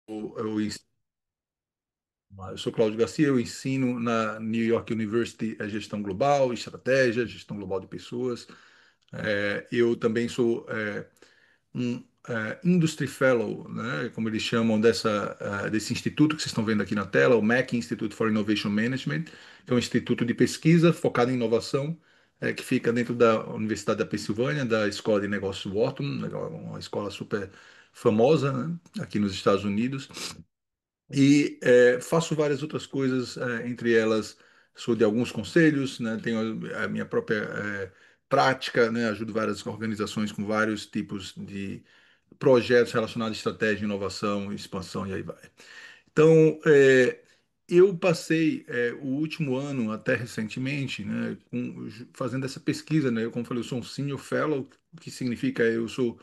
Eu sou Cláudio Garcia, eu ensino na New York University a gestão global, estratégia, gestão global de pessoas. Eu também sou um Industry Fellow, né, como eles chamam desse instituto que vocês estão vendo aqui na tela, o Mackey Institute for Innovation Management, que é um instituto de pesquisa focado em inovação, que fica dentro da Universidade da Pensilvânia, da Escola de Negócios Wharton, né, uma escola super famosa, né, aqui nos Estados Unidos. E faço várias outras coisas, entre elas sou de alguns conselhos, né, tenho a minha própria prática, né, ajudo várias organizações com vários tipos de projetos relacionados à estratégia, inovação, expansão e aí vai. Então, eu passei o último ano, até recentemente, né, fazendo essa pesquisa, né, como eu falei, eu sou um Senior Fellow, que significa eu sou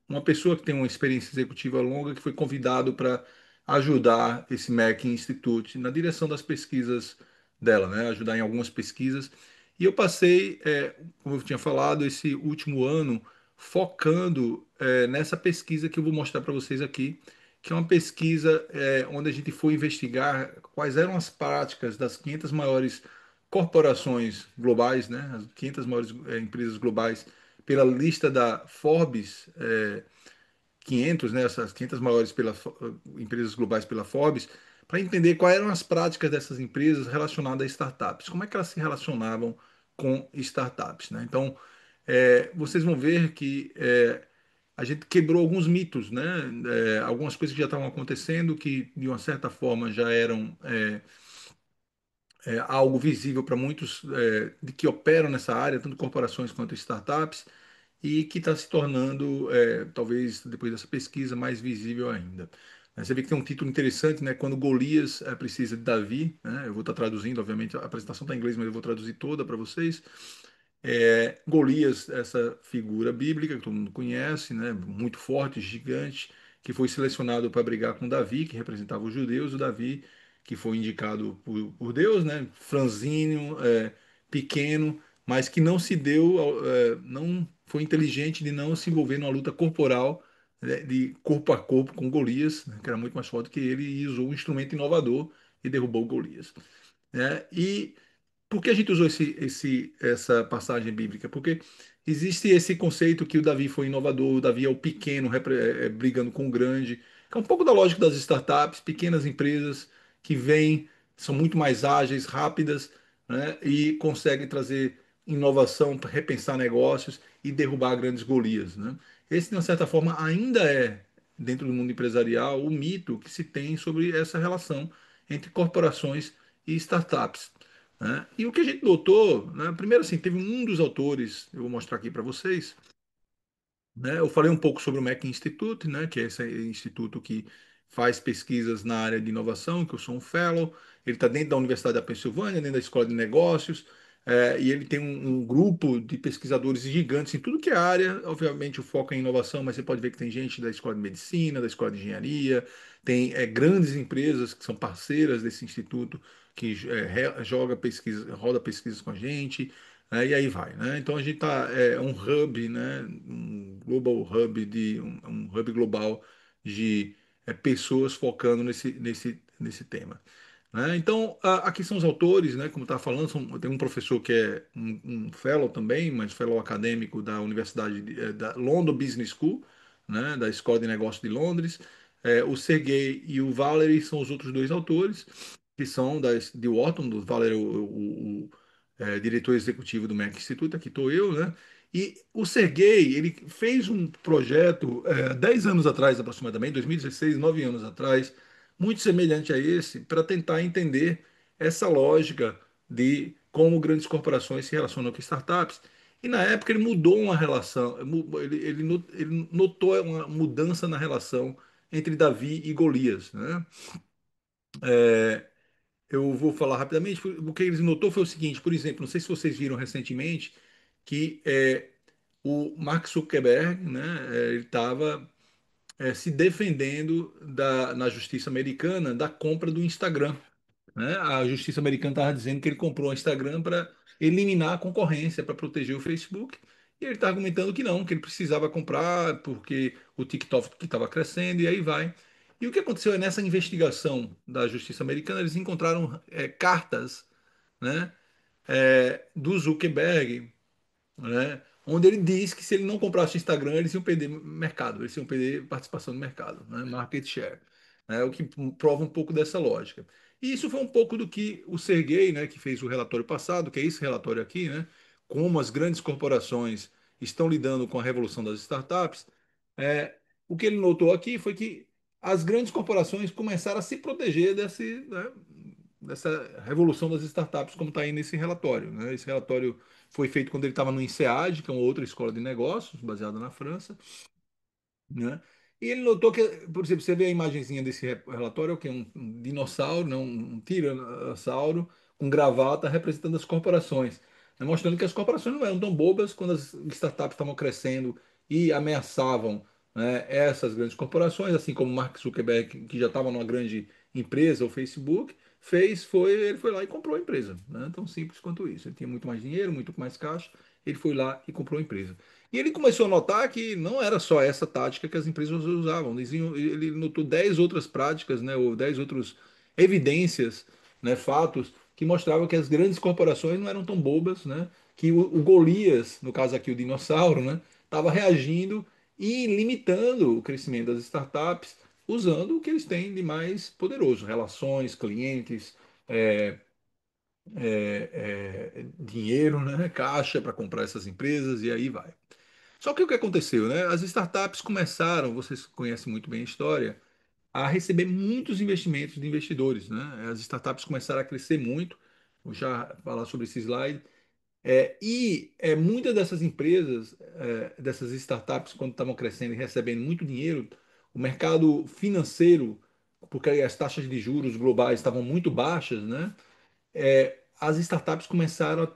uma pessoa que tem uma experiência executiva longa que foi convidado para ajudar esse Mac Institute na direção das pesquisas dela, né? Ajudar em algumas pesquisas. E eu passei, como eu tinha falado, esse último ano focando nessa pesquisa que eu vou mostrar para vocês aqui, que é uma pesquisa onde a gente foi investigar quais eram as práticas das 500 maiores corporações globais, né? As 500 maiores empresas globais pela lista da Forbes 500, né, essas 500 maiores empresas globais pela Forbes, para entender quais eram as práticas dessas empresas relacionadas a startups, como é que elas se relacionavam com startups, né? Então, vocês vão ver que a gente quebrou alguns mitos, né? Algumas coisas que já estavam acontecendo que, de uma certa forma, já eram algo visível para muitos de que operam nessa área, tanto corporações quanto startups, e que está se tornando, talvez depois dessa pesquisa, mais visível ainda. Você vê que tem um título interessante, né? Quando Golias precisa de Davi, né? Eu vou estar traduzindo, obviamente, a apresentação está em inglês, mas eu vou traduzir toda para vocês. Golias, essa figura bíblica que todo mundo conhece, né? Muito forte, gigante, que foi selecionado para brigar com Davi, que representava os judeus, o Davi, que foi indicado por Deus, né? Franzino, pequeno, mas que não se deu, não foi inteligente de não se envolver numa luta corporal, né, de corpo a corpo com Golias, né, que era muito mais forte que ele, e usou um instrumento inovador e derrubou Golias, né? E por que a gente usou essa passagem bíblica? Porque existe esse conceito que o Davi foi inovador, o Davi é o pequeno brigando com o grande, que é um pouco da lógica das startups, pequenas empresas que vêm, são muito mais ágeis, rápidas, né, e conseguem trazer inovação para repensar negócios e derrubar grandes Golias, né? Esse, de uma certa forma, ainda é, dentro do mundo empresarial, o mito que se tem sobre essa relação entre corporações e startups, né? E o que a gente notou, né, primeiro assim, teve um dos autores, eu vou mostrar aqui para vocês, né? Eu falei um pouco sobre o Mac Institute, né, que é esse instituto que faz pesquisas na área de inovação, que eu sou um fellow. Ele está dentro da Universidade da Pensilvânia, dentro da Escola de Negócios, e ele tem um grupo de pesquisadores gigantes em tudo que é área. Obviamente, o foco é em inovação, mas você pode ver que tem gente da Escola de Medicina, da Escola de Engenharia, tem grandes empresas que são parceiras desse instituto, que joga pesquisa, roda pesquisas com a gente, e aí vai, né? Então a gente tá um hub, né? Um global hub um hub global de pessoas focando nesse tema, né? Então aqui são os autores, né? Como estava falando, tem um professor que é um fellow também, mas fellow acadêmico da Universidade da London Business School, né? Da Escola de Negócios de Londres. O Sergey e o Valery são os outros dois autores que são de Wharton, do Valery, diretor executivo do Mac Institute, aqui estou eu, né? E o Sergey, ele fez um projeto 10 anos atrás, aproximadamente, 2016, 9 anos atrás, muito semelhante a esse, para tentar entender essa lógica de como grandes corporações se relacionam com startups. E na época ele mudou uma relação, ele notou uma mudança na relação entre Davi e Golias, né? Eu vou falar rapidamente. O que eles notou foi o seguinte, por exemplo, não sei se vocês viram recentemente que o Mark Zuckerberg, né, ele estava se defendendo na justiça americana da compra do Instagram, né? A justiça americana estava dizendo que ele comprou o Instagram para eliminar a concorrência, para proteger o Facebook. E ele está argumentando que não, que ele precisava comprar porque o TikTok que estava crescendo e aí vai. E o que aconteceu é nessa investigação da justiça americana, eles encontraram cartas, né, do Zuckerberg, né? Onde ele diz que se ele não comprasse o Instagram, eles iam perder mercado, eles iam perder participação no mercado, né? Market share, né? O que prova um pouco dessa lógica. E isso foi um pouco do que o Sergey, né, que fez o relatório passado, que é esse relatório aqui, né? Como as grandes corporações estão lidando com a revolução das startups. É, o que ele notou aqui foi que as grandes corporações começaram a se proteger dessa revolução das startups, como está aí nesse relatório, né? Esse relatório foi feito quando ele estava no INSEAD, que é uma outra escola de negócios, baseada na França, né? E ele notou que, por exemplo, você vê a imagenzinha desse relatório, é o que é um dinossauro, né? Um tiranossauro com gravata representando as corporações, né? Mostrando que as corporações não eram tão bobas quando as startups estavam crescendo e ameaçavam, né, essas grandes corporações, assim como Mark Zuckerberg, que já estava numa grande empresa, o Facebook, ele foi lá e comprou a empresa, né? Tão simples quanto isso. Ele tinha muito mais dinheiro, muito mais caixa, ele foi lá e comprou a empresa. E ele começou a notar que não era só essa tática que as empresas usavam. Ele notou 10 outras práticas, né, ou 10 outras evidências, né, fatos, que mostravam que as grandes corporações não eram tão bobas, né, que o Golias, no caso aqui o dinossauro, né, estava reagindo e limitando o crescimento das startups usando o que eles têm de mais poderoso, relações, clientes, é, dinheiro, né, caixa para comprar essas empresas e aí vai. Só que o que aconteceu, né? As startups começaram, vocês conhecem muito bem a história, a receber muitos investimentos de investidores, né? As startups começaram a crescer muito. Vou já falar sobre esse slide. Muitas dessas empresas, dessas startups, quando estavam crescendo e recebendo muito dinheiro, o mercado financeiro, porque as taxas de juros globais estavam muito baixas, né? As startups começaram a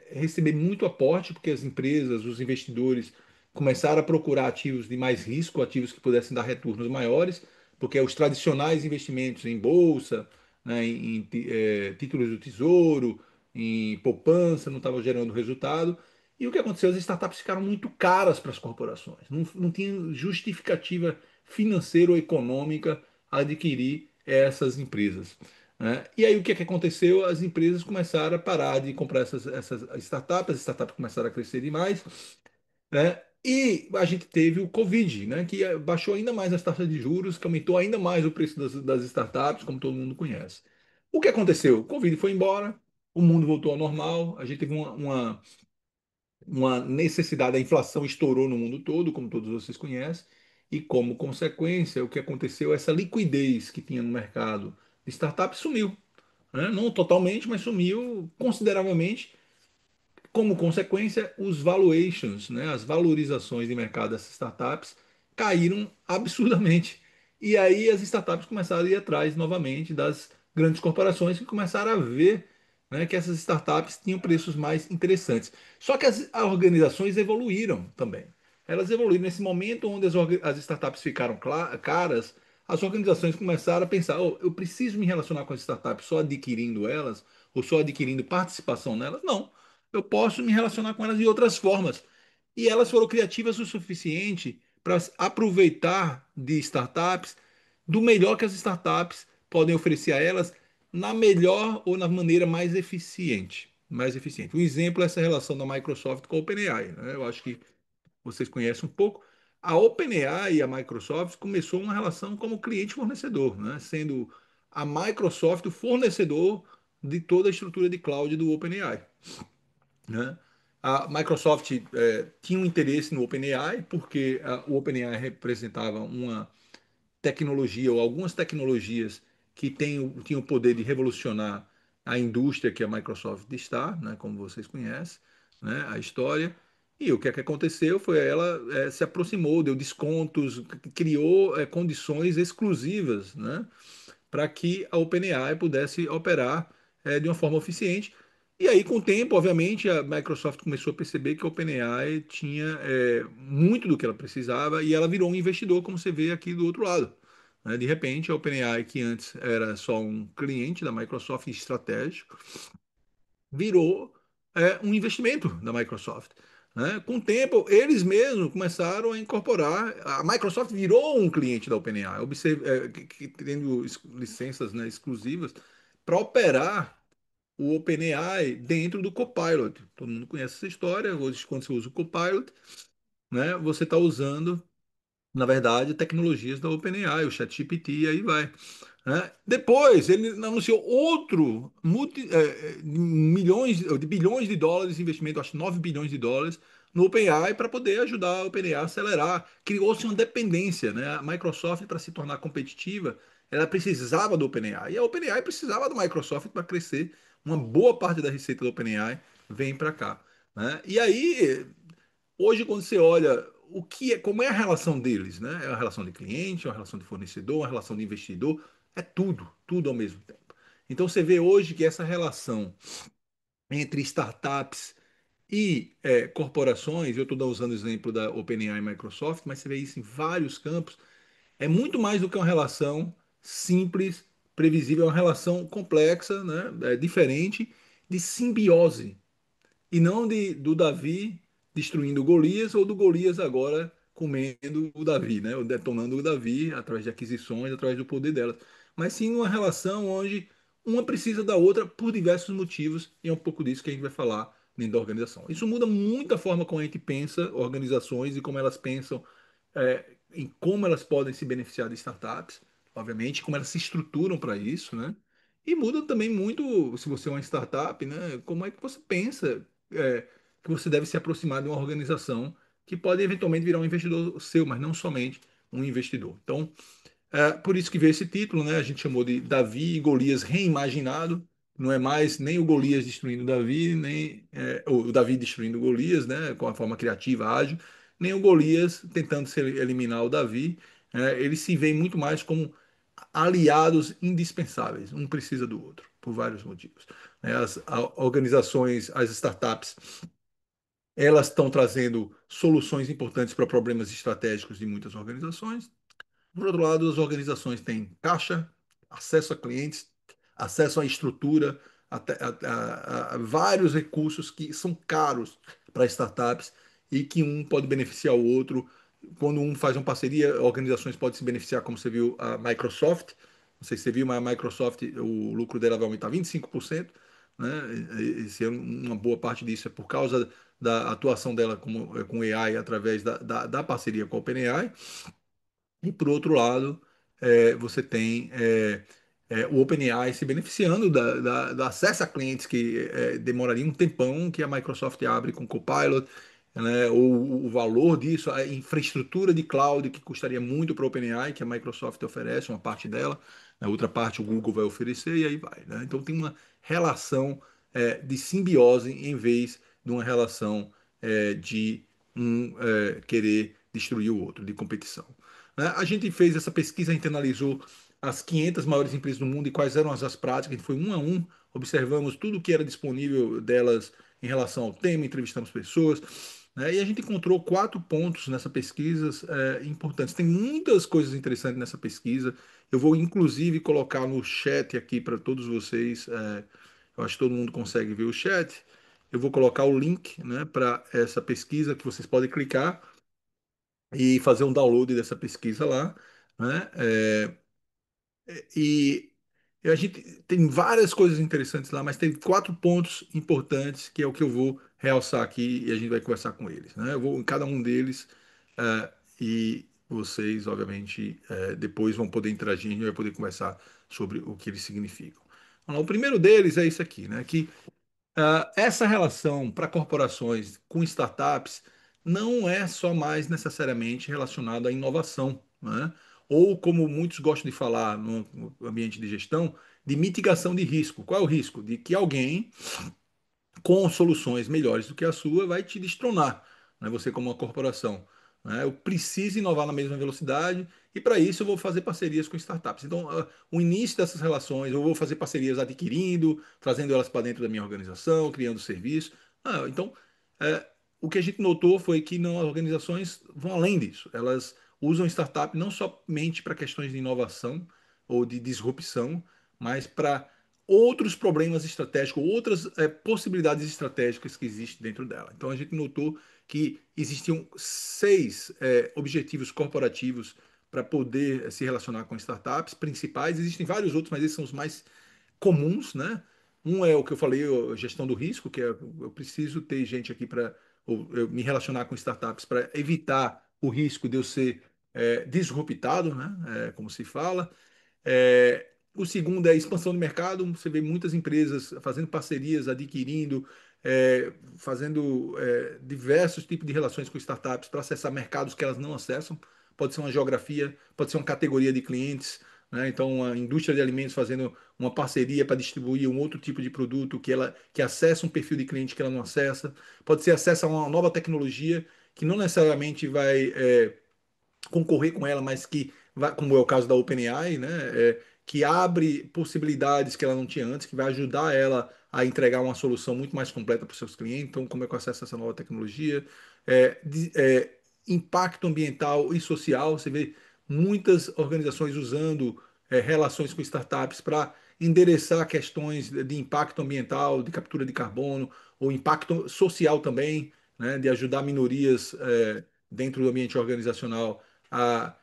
receber muito aporte, porque as empresas, os investidores começaram a procurar ativos de mais risco, ativos que pudessem dar retornos maiores, porque os tradicionais investimentos em bolsa, né, títulos do tesouro, em poupança, não estavam gerando resultado. E o que aconteceu? As startups ficaram muito caras para as corporações. Não tinha justificativa financeira ou econômica a adquirir essas empresas, né? E aí o que é que aconteceu? As empresas começaram a parar de comprar essas startups, as startups começaram a crescer demais, né? E a gente teve o Covid, né? Que baixou ainda mais as taxas de juros, que aumentou ainda mais o preço das startups, como todo mundo conhece. O que aconteceu? O Covid foi embora, o mundo voltou ao normal, a gente teve uma necessidade, a inflação estourou no mundo todo, como todos vocês conhecem, e como consequência, o que aconteceu? Essa liquidez que tinha no mercado de startups sumiu, né? Não totalmente, mas sumiu consideravelmente. Como consequência, os valuations, né, as valorizações de mercado dessas startups caíram absurdamente. E aí as startups começaram a ir atrás novamente das grandes corporações que começaram a ver, né, que essas startups tinham preços mais interessantes. Só que as organizações evoluíram também. Elas evoluíram nesse momento onde as startups ficaram caras, as organizações começaram a pensar: "Oh, eu preciso me relacionar com as startups só adquirindo elas ou só adquirindo participação nelas? Não, eu posso me relacionar com elas de outras formas." E elas foram criativas o suficiente para aproveitar de startups do melhor que as startups podem oferecer a elas na melhor ou na maneira mais eficiente. Mais eficiente. Um exemplo é essa relação da Microsoft com a OpenAI, né? Eu acho que vocês conhecem um pouco. A OpenAI e a Microsoft começou uma relação como cliente-fornecedor, né? Sendo a Microsoft o fornecedor de toda a estrutura de cloud do OpenAI, né? A Microsoft tinha um interesse no OpenAI, porque o OpenAI representava uma tecnologia ou algumas tecnologias que tinham o poder de revolucionar a indústria que a Microsoft está, né, como vocês conhecem, né, a história. E o que é que aconteceu foi ela se aproximou, deu descontos, criou condições exclusivas, né, para que a OpenAI pudesse operar de uma forma eficiente. E aí, com o tempo, obviamente, a Microsoft começou a perceber que a OpenAI tinha muito do que ela precisava e ela virou um investidor, como você vê aqui do outro lado, né? De repente, a OpenAI, que antes era só um cliente da Microsoft estratégico, virou um investimento da Microsoft, né? Com o tempo, eles mesmos começaram a incorporar. A Microsoft virou um cliente da OpenAI, tendo licenças, né, exclusivas para operar o OpenAI dentro do Copilot. Todo mundo conhece essa história. Hoje, quando você usa o Copilot, né, você está usando, na verdade, tecnologias da OpenAI, o ChatGPT, e aí vai, né? Depois ele anunciou outro milhões de bilhões de dólares de investimento, acho que 9 bilhões de dólares no OpenAI para poder ajudar a OpenAI a acelerar. Criou-se uma dependência, né? A Microsoft para se tornar competitiva, ela precisava do OpenAI e a OpenAI precisava do Microsoft para crescer. Uma boa parte da receita do OpenAI vem para cá, né? E aí hoje, quando você olha o que é, como é a relação deles, né? É uma relação de cliente, é uma relação de fornecedor, uma relação de investidor, é tudo, tudo ao mesmo tempo. Então você vê hoje que essa relação entre startups e corporações, eu estou usando o exemplo da OpenAI e Microsoft, mas você vê isso em vários campos, é muito mais do que uma relação simples, previsível, é uma relação complexa, né? Diferente, de simbiose e não do Davi destruindo Golias ou do Golias agora comendo o Davi, né? Ou detonando o Davi através de aquisições, através do poder delas. Mas sim uma relação onde uma precisa da outra por diversos motivos, e é um pouco disso que a gente vai falar dentro da organização. Isso muda muito a forma como a gente pensa organizações e como elas pensam em como elas podem se beneficiar de startups, obviamente, como elas se estruturam para isso, né? E muda também muito, se você é uma startup, né? Como é que você pensa que você deve se aproximar de uma organização que pode eventualmente virar um investidor seu, mas não somente um investidor. Então, por isso que veio esse título, né? A gente chamou de Davi e Golias reimaginado. Não é mais nem o Golias destruindo o Davi, nem o Davi destruindo o Golias, né? Com a forma criativa, ágil, nem o Golias tentando eliminar o Davi. Eles se veem muito mais como aliados indispensáveis. Um precisa do outro, por vários motivos. As organizações, as startups, elas estão trazendo soluções importantes para problemas estratégicos de muitas organizações. Por outro lado, as organizações têm caixa, acesso a clientes, acesso à estrutura, a vários recursos que são caros para startups e que um pode beneficiar o outro. Quando um faz uma parceria, organizações podem se beneficiar, como você viu a Microsoft. Não sei se você viu, mas a Microsoft, o lucro dela vai aumentar 25%, né? Esse ano, uma boa parte disso é por causa da atuação dela com AI através da parceria com a OpenAI. E por outro lado, você tem o OpenAI se beneficiando do acesso a clientes que demoraria um tempão, que a Microsoft abre com Copilot, né, ou o valor disso, a infraestrutura de cloud que custaria muito para o OpenAI, que a Microsoft oferece, uma parte dela, a outra parte o Google vai oferecer, e aí vai, né? Então tem uma relação de simbiose em vez de uma relação de querer destruir o outro, de competição, né? A gente fez essa pesquisa, a gente analisou as 500 maiores empresas do mundo e quais eram as práticas, a gente foi um a um, observamos tudo que era disponível delas em relação ao tema, entrevistamos pessoas, né? E a gente encontrou 4 pontos nessa pesquisa importantes. Tem muitas coisas interessantes nessa pesquisa. Eu vou inclusive colocar no chat aqui para todos vocês. Eu acho que todo mundo consegue ver o chat. Eu vou colocar o link, né, para essa pesquisa que vocês podem clicar e fazer um download dessa pesquisa lá, né? E a gente tem várias coisas interessantes lá, mas tem 4 pontos importantes que é o que eu vou realçar aqui e a gente vai conversar com eles, né? Eu vou em cada um deles e vocês, obviamente, depois vão poder interagir, a gente vai poder conversar sobre o que eles significam. Vamos lá, o primeiro deles é isso aqui, né? Que essa relação para corporações com startups não é só mais necessariamente relacionada à inovação, né? Ou, como muitos gostam de falar no ambiente de gestão, de mitigação de risco. Qual é o risco? De que alguém com soluções melhores do que a sua, vai te destronar, né? Você como uma corporação, né? Eu preciso inovar na mesma velocidade e para isso eu vou fazer parcerias com startups. Então, o início dessas relações, eu vou fazer parcerias adquirindo, trazendo elas para dentro da minha organização, criando serviço. Então, é, o que a gente notou foi que não, as organizações vão além disso. Elas usam startup não somente para questões de inovação ou de disrupção, mas para outros problemas estratégicos, outras possibilidades estratégicas que existem dentro dela. Então a gente notou que existiam seis objetivos corporativos para poder se relacionar com startups principais. Existem vários outros, mas esses são os mais comuns, né? Um é o que eu falei, a gestão do risco, que é eu preciso ter gente aqui para me relacionar com startups para evitar o risco de eu ser disruptado, né? Como se fala. O segundo é a expansão do mercado. Você vê muitas empresas fazendo parcerias, adquirindo, fazendo diversos tipos de relações com startups para acessar mercados que elas não acessam. Pode ser uma geografia, pode ser uma categoria de clientes, né? Então, a indústria de alimentos fazendo uma parceria para distribuir um outro tipo de produto que acessa um perfil de cliente que ela não acessa. Pode ser acesso a uma nova tecnologia que não necessariamente vai concorrer com ela, mas que, como é o caso da OpenAI, né, que abre possibilidades que ela não tinha antes, que vai ajudar ela a entregar uma solução muito mais completa para os seus clientes. Então, como é que eu acesso essa nova tecnologia? Impacto ambiental e social, você vê muitas organizações usando relações com startups para endereçar questões de impacto ambiental, de captura de carbono, ou impacto social também, né, de ajudar minorias dentro do ambiente organizacional a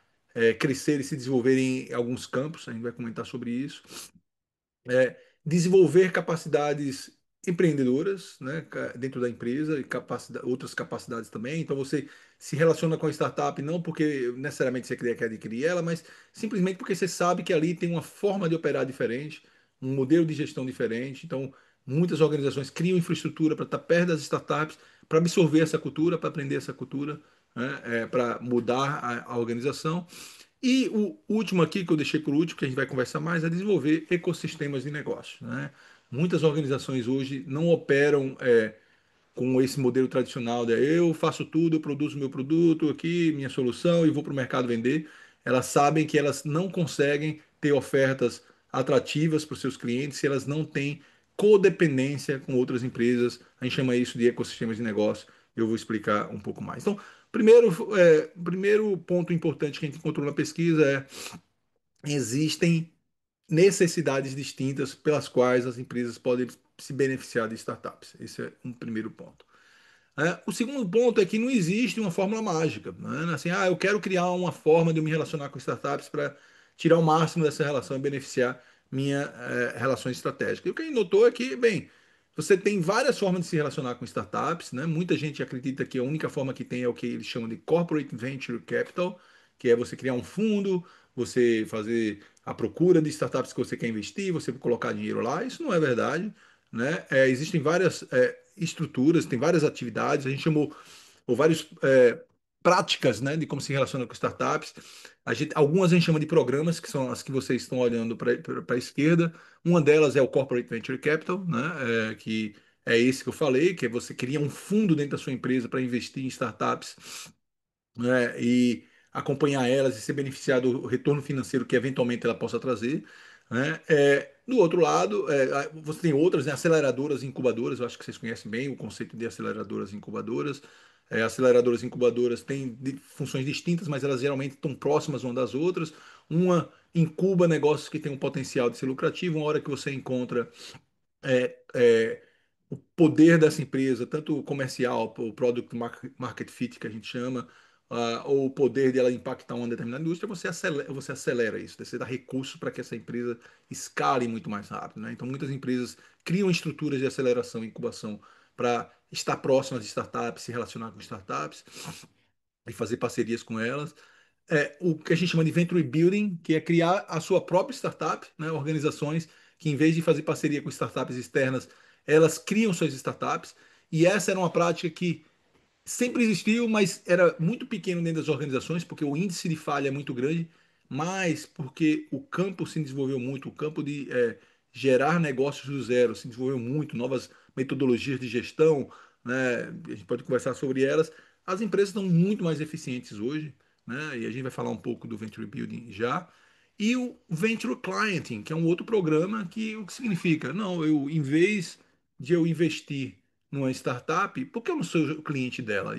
crescer e se desenvolver em alguns campos, a gente vai comentar sobre isso. Desenvolver capacidades empreendedoras, né, dentro da empresa e outras capacidades também. Então você se relaciona com a startup não porque necessariamente você quer adquirir ela, mas simplesmente porque você sabe que ali tem uma forma de operar diferente, um modelo de gestão diferente. Então muitas organizações criam infraestrutura para estar perto das startups, para absorver essa cultura, para aprender essa cultura, né, para mudar a organização. E o último aqui, que eu deixei por último, que a gente vai conversar mais, é desenvolver ecossistemas de negócio, né? Muitas organizações hoje não operam com esse modelo tradicional de eu faço tudo, eu produzo meu produto aqui, minha solução e vou para o mercado vender. Elas sabem que elas não conseguem ter ofertas atrativas para os seus clientes se elas não têm codependência com outras empresas. A gente chama isso de ecossistemas de negócio. Eu vou explicar um pouco mais. Então, primeiro ponto importante que a gente encontrou na pesquisa existem necessidades distintas pelas quais as empresas podem se beneficiar de startups. Esse é um primeiro ponto. O segundo ponto é que não existe uma fórmula mágica, né? Assim, eu quero criar uma forma de eu me relacionar com startups para tirar o máximo dessa relação e beneficiar minha relação estratégica. E o que a gente notou é que, bem, você tem várias formas de se relacionar com startups, né? Muita gente acredita que a única forma que tem é o que eles chamam de Corporate Venture Capital, que é você criar um fundo, você fazer a procura de startups que você quer investir, você colocar dinheiro lá. Isso não é verdade, né? Existem várias estruturas, tem várias atividades, a gente chamou ou várias práticas, né, de como se relaciona com startups. Algumas a gente chama de programas, que são as que vocês estão olhando para a esquerda. Uma delas é o Corporate Venture Capital, né, que é esse que eu falei, que é você cria um fundo dentro da sua empresa para investir em startups, né, e acompanhar elas e ser beneficiado do retorno financeiro que eventualmente ela possa trazer, né? Do outro lado, você tem outras, né, aceleradoras e incubadoras. Eu acho que vocês conhecem bem o conceito de aceleradoras e incubadoras. Aceleradoras e incubadoras têm funções distintas, mas elas geralmente estão próximas uma das outras. Uma incuba negócios que têm um potencial de ser lucrativo. Uma hora que você encontra é, é, o poder dessa empresa, tanto o comercial, o Market Fit que a gente chama, ou o poder dela impactar uma determinada indústria, você acelera isso, você dá recursos para que essa empresa escale muito mais rápido, né? Então, muitas empresas criam estruturas de aceleração e incubação para estar próximas de startups, se relacionar com startups e fazer parcerias com elas. O que a gente chama de venture building, que é criar a sua própria startup, né? Organizações que, em vez de fazer parceria com startups externas, elas criam suas startups. E essa era uma prática que sempre existiu, mas era muito pequeno dentro das organizações, porque o índice de falha é muito grande, mas porque o campo se desenvolveu muito, o campo de gerar negócios do zero se desenvolveu muito, novas metodologias de gestão, né? A gente pode conversar sobre elas. As empresas estão muito mais eficientes hoje, né? E a gente vai falar um pouco do Venture Building já. E o Venture Clienting, que é um outro programa que o que significa? Não, em vez de eu investir numa startup, porque eu não sou o cliente dela.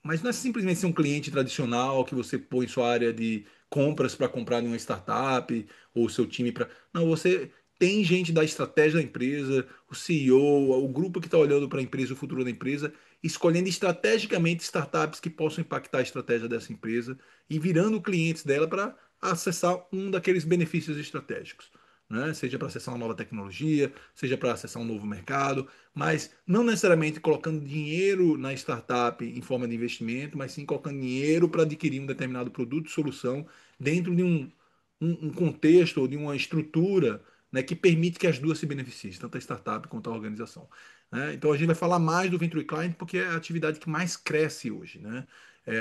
Mas não é simplesmente ser um cliente tradicional que você põe sua área de compras para comprar em uma startup ou seu time para. Não, você tem gente da estratégia da empresa, o CEO, o grupo que está olhando para a empresa, o futuro da empresa, escolhendo estrategicamente startups que possam impactar a estratégia dessa empresa e virando clientes dela para acessar um daqueles benefícios estratégicos. Né? Seja para acessar uma nova tecnologia, seja para acessar um novo mercado, mas não necessariamente colocando dinheiro na startup em forma de investimento, mas sim colocando dinheiro para adquirir um determinado produto, solução, dentro de um contexto ou de uma estrutura, né, que permite que as duas se beneficiem, tanto a startup quanto a organização. Né? Então a gente vai falar mais do Venture Client porque é a atividade que mais cresce hoje. Né?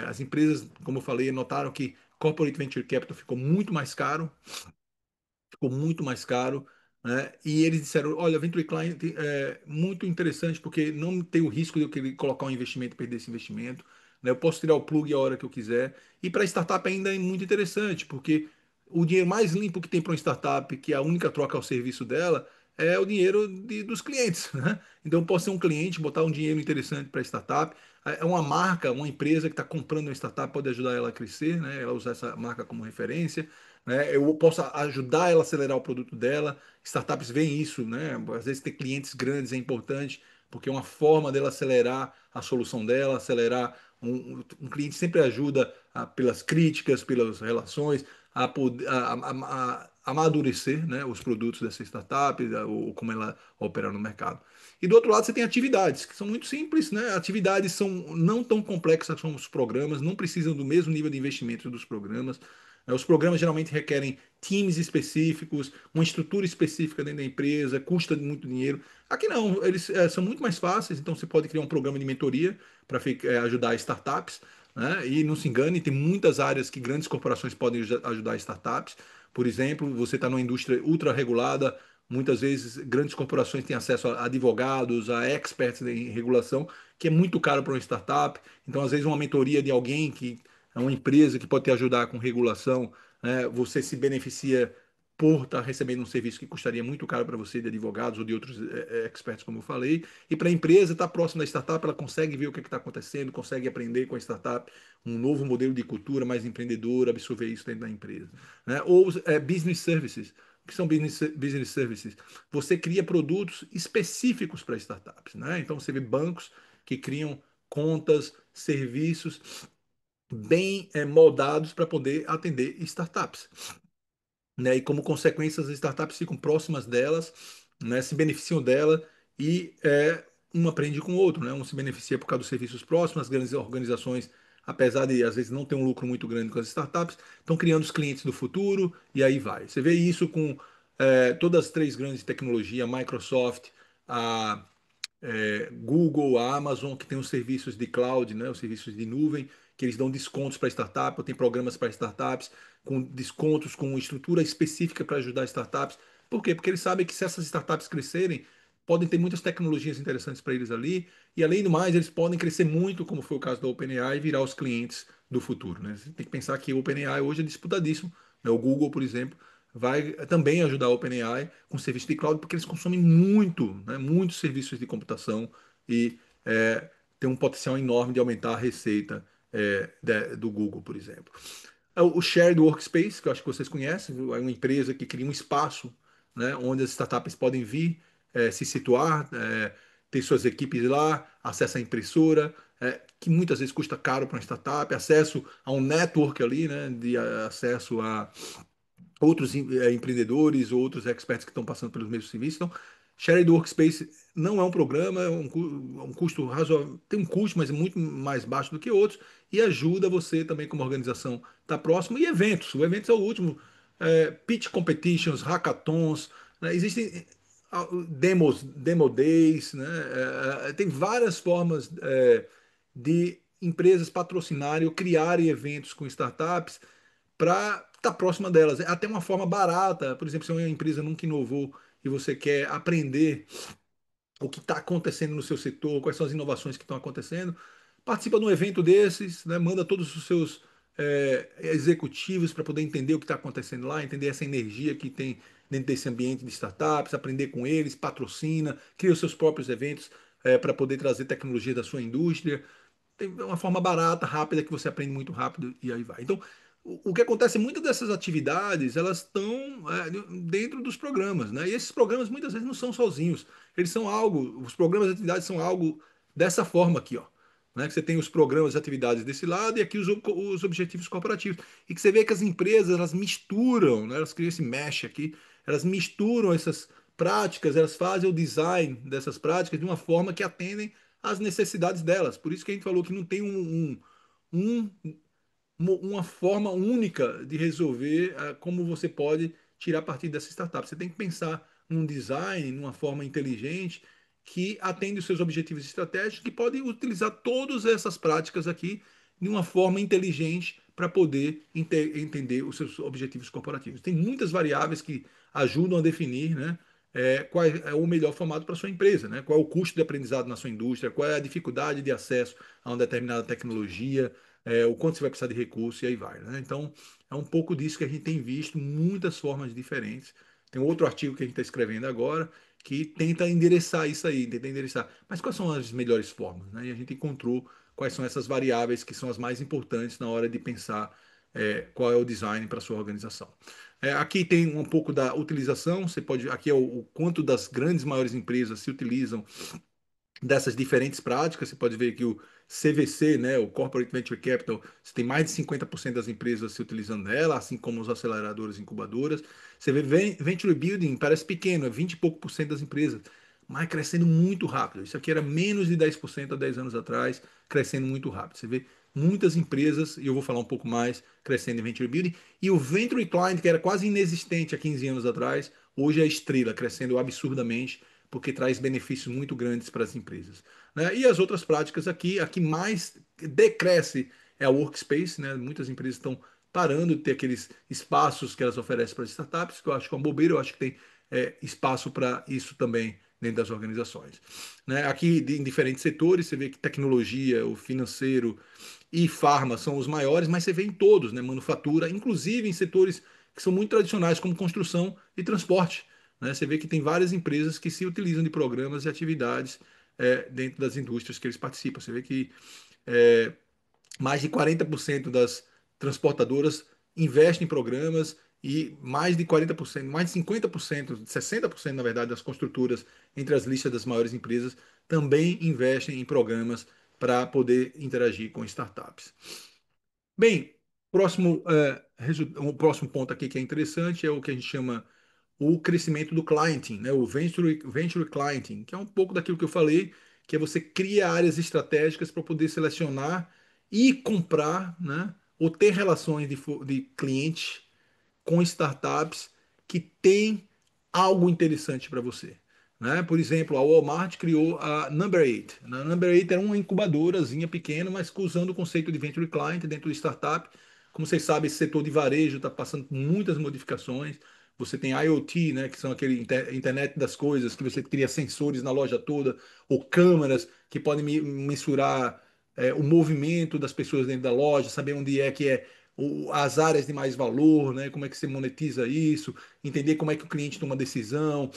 As empresas, como eu falei, notaram que Corporate Venture Capital ficou muito mais caro, né? E eles disseram, olha, Venture Client é muito interessante porque não tem o risco de eu querer colocar um investimento e perder esse investimento, né? Eu posso tirar o plug a hora que eu quiser. E para startup ainda é muito interessante, porque o dinheiro mais limpo que tem para uma startup, que a única troca ao serviço dela, é o dinheiro dos clientes, né? Então, eu posso ser um cliente, botar um dinheiro interessante para a startup. É uma marca, uma empresa que está comprando uma startup pode ajudar ela a crescer, né? Ela usar essa marca como referência, né? Eu posso ajudar ela a acelerar o produto dela. Startups veem isso, né? Às vezes ter clientes grandes é importante, porque é uma forma dela acelerar a solução dela, acelerar. Um cliente sempre ajuda pelas críticas, pelas relações, a, poder, a amadurecer, né, os produtos dessa startup, ou como ela opera no mercado. E do outro lado, você tem atividades que são muito simples, né? Atividades são não tão complexas como os programas, não precisam do mesmo nível de investimento dos programas. Os programas geralmente requerem times específicos, uma estrutura específica dentro da empresa, custa muito dinheiro. Aqui não, eles são muito mais fáceis, então você pode criar um programa de mentoria para ajudar startups, né? E não se engane, tem muitas áreas que grandes corporações podem ajudar startups. Por exemplo, você está numa indústria ultra regulada, muitas vezes grandes corporações têm acesso a advogados, a experts em regulação, que é muito caro para uma startup. Então, às vezes, uma mentoria de alguém que é uma empresa que pode te ajudar com regulação, né? Você se beneficia por estar recebendo um serviço que custaria muito caro para você, de advogados ou de outros experts, como eu falei. E para a empresa estar próximo da startup, ela consegue ver o que está acontecendo, consegue aprender com a startup um novo modelo de cultura mais empreendedor, absorver isso dentro da empresa. Né? Ou business services. O que são business services? Você cria produtos específicos para startups. Né? Então você vê bancos que criam contas, serviços bem moldados para poder atender startups, né? E como consequência, as startups ficam próximas delas, né? Se beneficiam dela e um aprende com o outro, né? Um se beneficia por causa dos serviços próximos, as grandes organizações, apesar de às vezes não ter um lucro muito grande com as startups, estão criando os clientes do futuro e aí vai. Você vê isso com todas as três grandes tecnologias, a Microsoft, a Google, a Amazon, que tem os serviços de cloud, né, os serviços de nuvem, que eles dão descontos para startups, ou tem programas para startups, com descontos, com estrutura específica para ajudar startups. Por quê? Porque eles sabem que se essas startups crescerem, podem ter muitas tecnologias interessantes para eles ali, e além do mais, eles podem crescer muito, como foi o caso da OpenAI, e virar os clientes do futuro. Né? Você tem que pensar que o OpenAI hoje é disputadíssimo, né? O Google, por exemplo, vai também ajudar a OpenAI com serviço de cloud, porque eles consomem muito, né, muitos serviços de computação e tem um potencial enorme de aumentar a receita do Google, por exemplo. O Shared Workspace, que eu acho que vocês conhecem, é uma empresa que cria um espaço, né, onde as startups podem vir, se situar, ter suas equipes lá, acesso à impressora, que muitas vezes custa caro para uma startup, acesso a um network ali, né, de acesso a outros empreendedores ou outros experts que estão passando pelos mesmos serviços. Então, Shared Workspace não é um programa, é um custo razoável, tem um custo, mas é muito mais baixo do que outros, e ajuda você também, como organização, estar próximo. E eventos, o evento é o último, pitch competitions, hackathons, né? Existem demo days, né? Tem várias formas de empresas patrocinarem ou criarem eventos com startups para estar próxima delas. É até uma forma barata. Por exemplo, se uma empresa nunca inovou e você quer aprender o que está acontecendo no seu setor, quais são as inovações que estão acontecendo, participa de um evento desses, né, manda todos os seus executivos para poder entender o que está acontecendo lá, entender essa energia que tem dentro desse ambiente de startups, aprender com eles, patrocina, cria os seus próprios eventos para poder trazer tecnologia da sua indústria. Tem uma forma barata, rápida, que você aprende muito rápido e aí vai. Então, o que acontece, muitas dessas atividades, elas estão dentro dos programas, né? E esses programas muitas vezes não são sozinhos. Eles são algo, os programas de atividades são algo dessa forma aqui, ó. né? Que você tem os programas e atividades desse lado e aqui os objetivos corporativos. E que você vê que as empresas, elas misturam, né? Elas criam esse mesh aqui, elas misturam essas práticas, elas fazem o design dessas práticas de uma forma que atendem às necessidades delas. Por isso que a gente falou que não tem um uma forma única de resolver como você pode tirar partido dessa startup. Você tem que pensar num design, numa forma inteligente que atende os seus objetivos estratégicos, que pode utilizar todas essas práticas aqui de uma forma inteligente para poder entender os seus objetivos corporativos. Tem muitas variáveis que ajudam a definir, né, qual é o melhor formato para a sua empresa, né? Qual é o custo de aprendizado na sua indústria, qual é a dificuldade de acesso a uma determinada tecnologia, o quanto você vai precisar de recurso e aí vai, né? Então, é um pouco disso que a gente tem visto, muitas formas diferentes. Tem outro artigo que a gente está escrevendo agora que tenta endereçar isso aí, tenta endereçar. Mas quais são as melhores formas, né? E a gente encontrou quais são essas variáveis que são as mais importantes na hora de pensar qual é o design para a sua organização. Aqui tem um pouco da utilização, você pode, aqui é o quanto das grandes maiores empresas se utilizam dessas diferentes práticas. Você pode ver que o CVC, né, o Corporate Venture Capital, você tem mais de 50% das empresas se utilizando dela, assim como os aceleradores e incubadoras. Você vê Venture Building, parece pequeno, é 20 e pouco por cento das empresas, mas crescendo muito rápido. Isso aqui era menos de 10% há 10 anos atrás, crescendo muito rápido. Você vê muitas empresas, e eu vou falar um pouco mais, crescendo em Venture Building, e o Venture Client, que era quase inexistente há 15 anos atrás, hoje é estrela, crescendo absurdamente, porque traz benefícios muito grandes para as empresas, né? E as outras práticas aqui, a que mais decresce é a workspace, né? Muitas empresas estão parando de ter aqueles espaços que elas oferecem para as startups, que eu acho que é uma bobeira, eu acho que tem espaço para isso também dentro das organizações, né? Aqui em diferentes setores, você vê que tecnologia, o financeiro e farma são os maiores, mas você vê em todos, né? Manufatura, inclusive em setores que são muito tradicionais, como construção e transporte, né? Você vê que tem várias empresas que se utilizam de programas e atividades dentro das indústrias que eles participam. Você vê que é, mais de 40% das transportadoras investem em programas e mais de 40%, mais de 50%, 60% na verdade, das construtoras entre as listas das maiores empresas também investem em programas para poder interagir com startups. Bem, o próximo ponto aqui que é interessante é o que a gente chama o crescimento do clienting, né? O venture clienting, que é um pouco daquilo que eu falei, que é você cria áreas estratégicas para poder selecionar e comprar, né? Ou ter relações de cliente com startups que têm algo interessante para você, né? Por exemplo, a Walmart criou a Number 8. A Number 8 era uma incubadorazinha pequena, mas usando o conceito de venture client dentro de startup. Como vocês sabem, esse setor de varejo está passando por muitas modificações. Você tem IoT, né, que são aquele internet das coisas, que você cria sensores na loja toda, ou câmeras que podem mensurar o movimento das pessoas dentro da loja, saber onde é que é as áreas de mais valor, né? Como é que você monetiza isso, entender como é que o cliente toma decisão.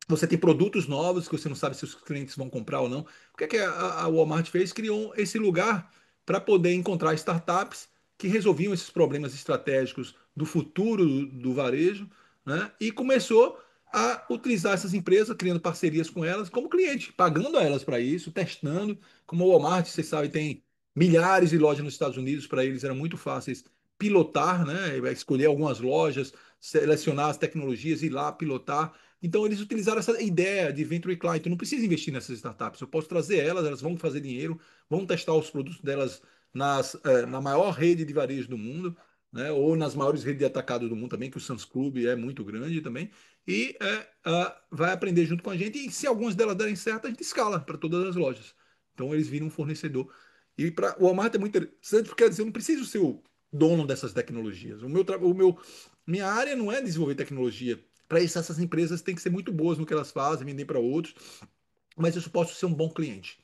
Você tem produtos novos que você não sabe se os clientes vão comprar ou não. O que é que a Walmart fez? Criou esse lugar para poder encontrar startups que resolviam esses problemas estratégicos do futuro do varejo, né? E começou a utilizar essas empresas, criando parcerias com elas como cliente, pagando a elas para isso, testando. Como o Walmart, vocês sabem, tem milhares de lojas nos Estados Unidos, para eles era muito fácil pilotar, né? Escolher algumas lojas, selecionar as tecnologias, ir lá pilotar. Então, eles utilizaram essa ideia de venture client. Eu não preciso investir nessas startups. Eu posso trazer elas, elas vão fazer dinheiro, vão testar os produtos delas na maior rede de varejo do mundo, né? Ou nas maiores redes de atacado do mundo também, que o Sam's Club é muito grande também. E vai aprender junto com a gente. E se algumas delas derem certo, a gente escala para todas as lojas. Então, eles viram um fornecedor. E para o Walmart é muito interessante, porque quer dizer, eu não preciso ser o dono dessas tecnologias. Minha área não é desenvolver tecnologia. Para isso, essas empresas têm que ser muito boas no que elas fazem, vender para outros, mas eu posso ser um bom cliente.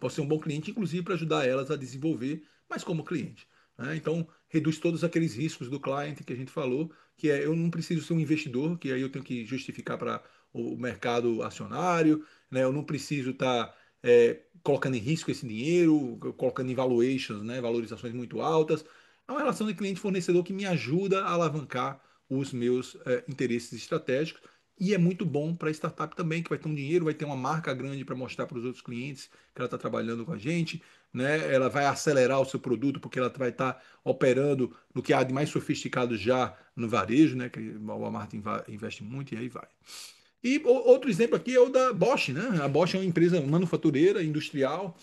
Posso ser um bom cliente, inclusive, para ajudar elas a desenvolver, mas como cliente, né? Então, reduz todos aqueles riscos do cliente que a gente falou, que é eu não preciso ser um investidor, que aí eu tenho que justificar para o mercado acionário, né? Eu não preciso estar colocando em risco esse dinheiro, colocando em valuations, né? Valorizações muito altas. É uma relação de cliente-fornecedor que me ajuda a alavancar os meus interesses estratégicos e é muito bom para a startup também, que vai ter um dinheiro, vai ter uma marca grande para mostrar para os outros clientes que ela está trabalhando com a gente, né? Ela vai acelerar o seu produto porque ela vai estar operando no que há de mais sofisticado já no varejo, né? Que o Walmart investe muito e aí vai. E outro exemplo aqui é o da Bosch, né? A Bosch é uma empresa manufatureira, industrial,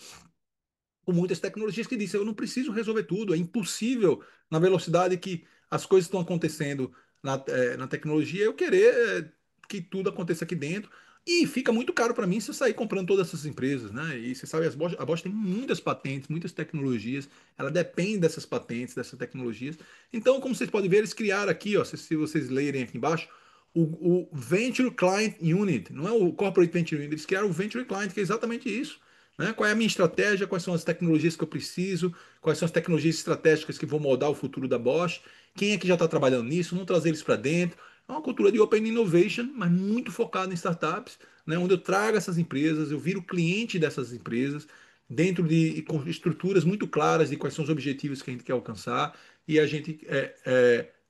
com muitas tecnologias que disse, eu não preciso resolver tudo, é impossível na velocidade que as coisas estão acontecendo na tecnologia, eu querer que tudo aconteça aqui dentro. E fica muito caro para mim se eu sair comprando todas essas empresas, né? E você sabe, a Bosch tem muitas patentes, muitas tecnologias, ela depende dessas patentes, dessas tecnologias. Então, como vocês podem ver, eles criaram aqui, ó, se vocês lerem aqui embaixo, o Venture Client Unit, não é o Corporate Venture Unit, eles criaram o Venture Client, que é exatamente isso, né? Qual é a minha estratégia? Quais são as tecnologias que eu preciso? Quais são as tecnologias estratégicas que vão moldar o futuro da Bosch? Quem é que já está trabalhando nisso? Vamos trazer eles para dentro. É uma cultura de Open Innovation, mas muito focada em startups, né? Onde eu trago essas empresas, eu viro cliente dessas empresas, dentro de com estruturas muito claras de quais são os objetivos que a gente quer alcançar, e a gente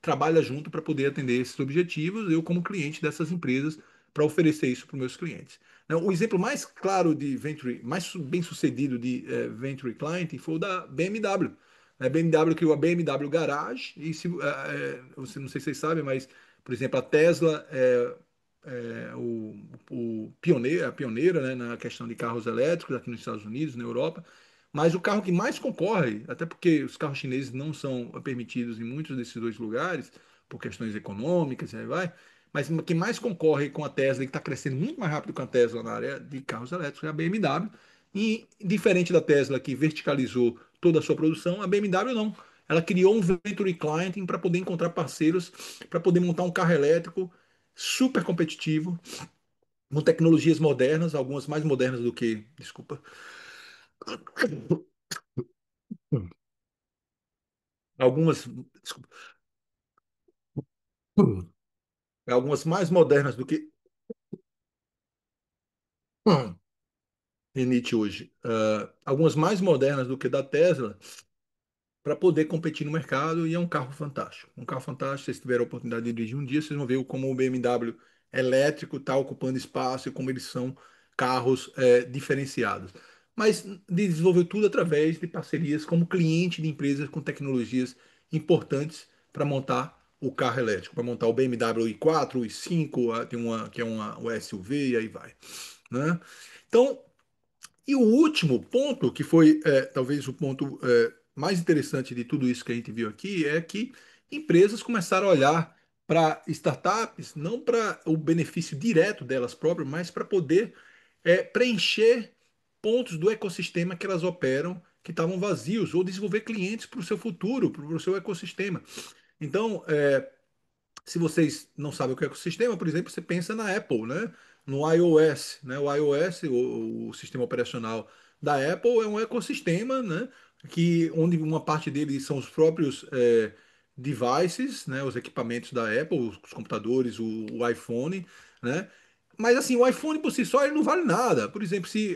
trabalha junto para poder atender esses objetivos, eu como cliente dessas empresas, para oferecer isso para os meus clientes. Né, o exemplo mais claro de venture, mais bem sucedido de venture client foi o da BMW. A BMW criou a BMW Garage e não sei se vocês sabem, mas por exemplo a Tesla o pioneiro, a pioneira, né, na questão de carros elétricos aqui nos Estados Unidos, na Europa. Mas o carro que mais concorre, até porque os carros chineses não são permitidos em muitos desses dois lugares, por questões econômicas, e aí vai. Mas quem mais concorre com a Tesla, que está crescendo muito mais rápido que a Tesla na área de carros elétricos, é a BMW. E diferente da Tesla, que verticalizou toda a sua produção, a BMW não. Ela criou um venture clienting para poder encontrar parceiros, para poder montar um carro elétrico super competitivo, com tecnologias modernas, algumas mais modernas do que, desculpa, algumas, desculpa, algumas mais modernas do que Init hoje, algumas mais modernas do que da Tesla, para poder competir no mercado e é um carro fantástico. Um carro fantástico, se vocês tiverem a oportunidade de dirigir um dia, vocês vão ver como o BMW elétrico está ocupando espaço e como eles são carros diferenciados. Mas desenvolveu tudo através de parcerias como cliente de empresas com tecnologias importantes para montar o carro elétrico, para montar o BMW i4, o i5, tem uma que é o SUV e aí vai, né? Então, e o último ponto, que foi talvez o ponto mais interessante de tudo isso que a gente viu aqui, é que empresas começaram a olhar para startups, não para o benefício direto delas próprias, mas para poder preencher pontos do ecossistema que elas operam que estavam vazios, ou desenvolver clientes para o seu futuro, para o seu ecossistema. Então, se vocês não sabem o que é ecossistema, por exemplo, você pensa na Apple, né? No iOS, né? O iOS, o sistema operacional da Apple é um ecossistema, né? Que onde uma parte dele são os próprios devices, né? Os equipamentos da Apple, os computadores, o iPhone, né? Mas assim, o iPhone por si só ele não vale nada. Por exemplo, se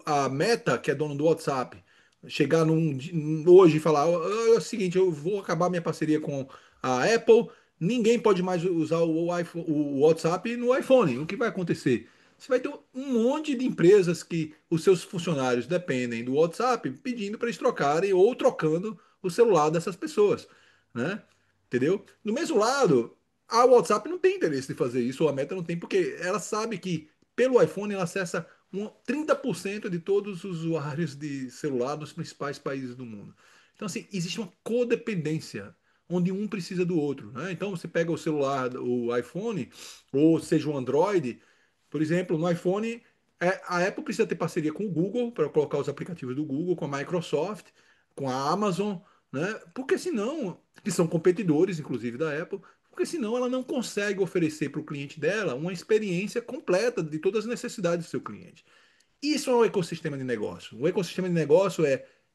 a Meta, que é dona do WhatsApp, chegar hoje e falar, é o seguinte, eu vou acabar minha parceria com a Apple, ninguém pode mais usar o WhatsApp no iPhone. O que vai acontecer? Você vai ter um monte de empresas que os seus funcionários dependem do WhatsApp pedindo para eles trocarem ou trocando o celular dessas pessoas, né? Entendeu? Do mesmo lado, a WhatsApp não tem interesse de fazer isso, ou a Meta não tem, porque ela sabe que pelo iPhone ela acessa 30% de todos os usuários de celular dos principais países do mundo. Então, assim, existe uma codependência onde um precisa do outro, né? Então você pega o celular, o iPhone, ou seja o Android, por exemplo, no iPhone, a Apple precisa ter parceria com o Google para colocar os aplicativos do Google, com a Microsoft, com a Amazon, né? Porque senão, que são competidores, inclusive, da Apple, porque senão ela não consegue oferecer para o cliente dela uma experiência completa de todas as necessidades do seu cliente. Isso é um ecossistema de negócio. O ecossistema de negócio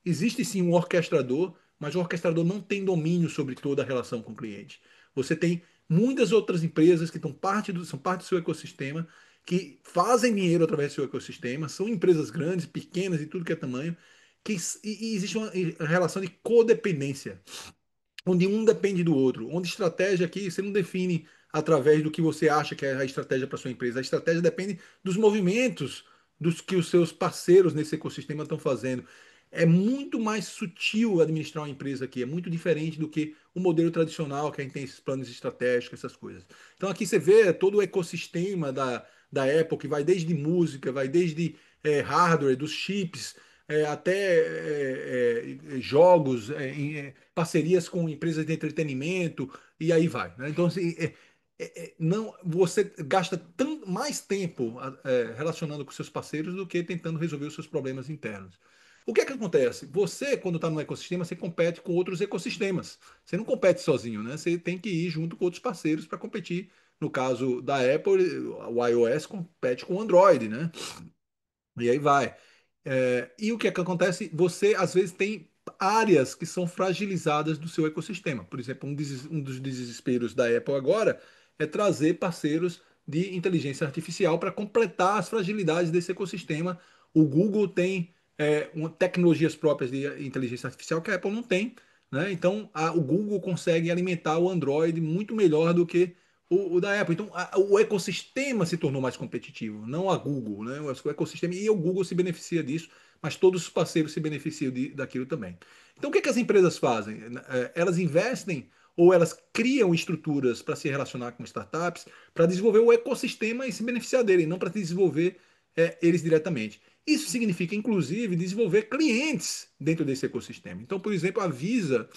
existe sim um orquestrador, mas o orquestrador não tem domínio sobre toda a relação com o cliente. Você tem muitas outras empresas que são parte do seu ecossistema, que fazem dinheiro através do seu ecossistema, são empresas grandes, pequenas e tudo que é tamanho, e existe uma relação de codependência onde um depende do outro, onde estratégia aqui você não define através do que você acha que é a estratégia para sua empresa. A estratégia depende dos movimentos dos que os seus parceiros nesse ecossistema estão fazendo. É muito mais sutil administrar uma empresa aqui, é muito diferente do que o modelo tradicional, que a gente tem esses planos estratégicos, essas coisas. Então aqui você vê todo o ecossistema da Apple, que vai desde música, vai desde hardware, dos chips, até jogos, parcerias com empresas de entretenimento, e aí vai, né? Então, assim, não, você gasta mais tempo relacionando com seus parceiros do que tentando resolver os seus problemas internos. O que é que acontece? Você, quando está no ecossistema, você compete com outros ecossistemas. Você não compete sozinho, né? Você tem que ir junto com outros parceiros para competir. No caso da Apple, o iOS compete com o Android, né? E aí vai. E o que é que acontece? Você, às vezes, tem áreas que são fragilizadas do seu ecossistema. Por exemplo, um dos desesperos da Apple agora é trazer parceiros de inteligência artificial para completar as fragilidades desse ecossistema. O Google tem tecnologias próprias de inteligência artificial que a Apple não tem, né? Então, o Google consegue alimentar o Android muito melhor do que o da Apple. Então, o ecossistema se tornou mais competitivo, não a Google, né? O ecossistema, e o Google se beneficia disso, mas todos os parceiros se beneficiam daquilo também. Então, o que, que as empresas fazem? Elas investem ou elas criam estruturas para se relacionar com startups, para desenvolver o ecossistema e se beneficiar dele, não para desenvolver eles diretamente. Isso significa, inclusive, desenvolver clientes dentro desse ecossistema. Então, por exemplo, a Visa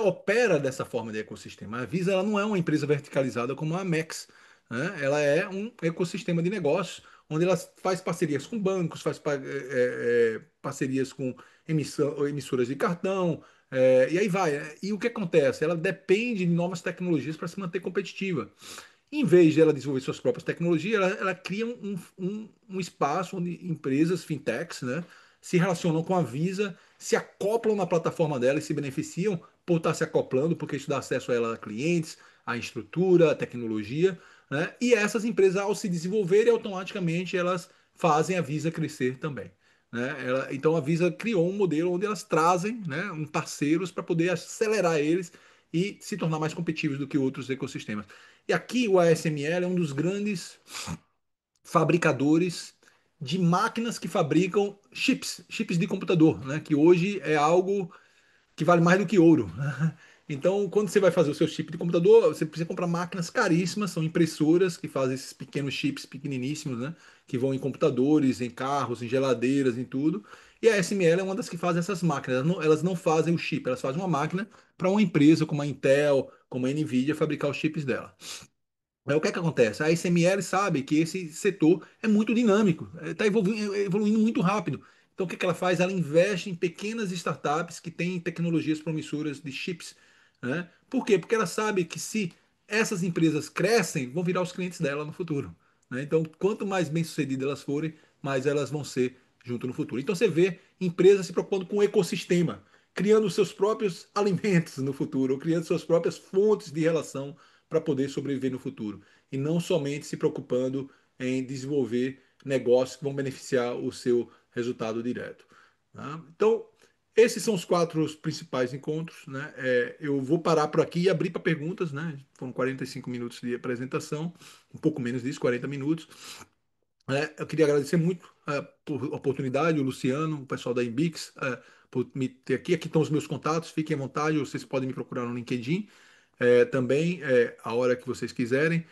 opera dessa forma de ecossistema. A Visa ela não é uma empresa verticalizada como a Amex, né? Ela é um ecossistema de negócios onde ela faz parcerias com bancos, parcerias com emissoras de cartão, e aí vai. E o que acontece? Ela depende de novas tecnologias para se manter competitiva. Em vez de ela desenvolver suas próprias tecnologias, ela cria um espaço onde empresas, fintechs, né, se relacionam com a Visa, se acoplam na plataforma dela e se beneficiam por estar se acoplando, porque isso dá acesso a ela a clientes, a estrutura, a tecnologia, né? E essas empresas, ao se desenvolverem, automaticamente elas fazem a Visa crescer também. Né? Então a Visa criou um modelo onde elas trazem, né, parceiros para poder acelerar eles e se tornar mais competitivos do que outros ecossistemas. E aqui o ASML é um dos grandes fabricadores de máquinas que fabricam chips de computador, né? Que hoje é algo que vale mais do que ouro. Então, quando você vai fazer o seu chip de computador, você precisa comprar máquinas caríssimas, são impressoras que fazem esses pequenos chips pequeniníssimos, né? Que vão em computadores, em carros, em geladeiras, em tudo. E a ASML é uma das que faz essas máquinas. Elas não fazem o chip, elas fazem uma máquina para uma empresa como a Intel, como a Nvidia, fabricar os chips dela. O que é que acontece? A SML sabe que esse setor é muito dinâmico, está evoluindo muito rápido. Então, o que é que ela faz? Ela investe em pequenas startups que têm tecnologias promissoras de chips, né? Por quê? Porque ela sabe que se essas empresas crescem, vão virar os clientes dela no futuro, né? Então, quanto mais bem-sucedidas elas forem, mais elas vão ser junto no futuro. Então, você vê empresas se preocupando com o ecossistema, criando seus próprios alimentos no futuro, ou criando suas próprias fontes de relação para poder sobreviver no futuro. E não somente se preocupando em desenvolver negócios que vão beneficiar o seu resultado direto. Tá? Então, esses são os quatro principais encontros. Né? Eu vou parar por aqui e abrir para perguntas. Né? Foram 45 minutos de apresentação, um pouco menos disso, 40 minutos. Eu queria agradecer muito por a oportunidade, o Luciano, o pessoal da Imbix, por me ter aqui. Aqui estão os meus contatos, fiquem à vontade, vocês podem me procurar no LinkedIn também, a hora que vocês quiserem.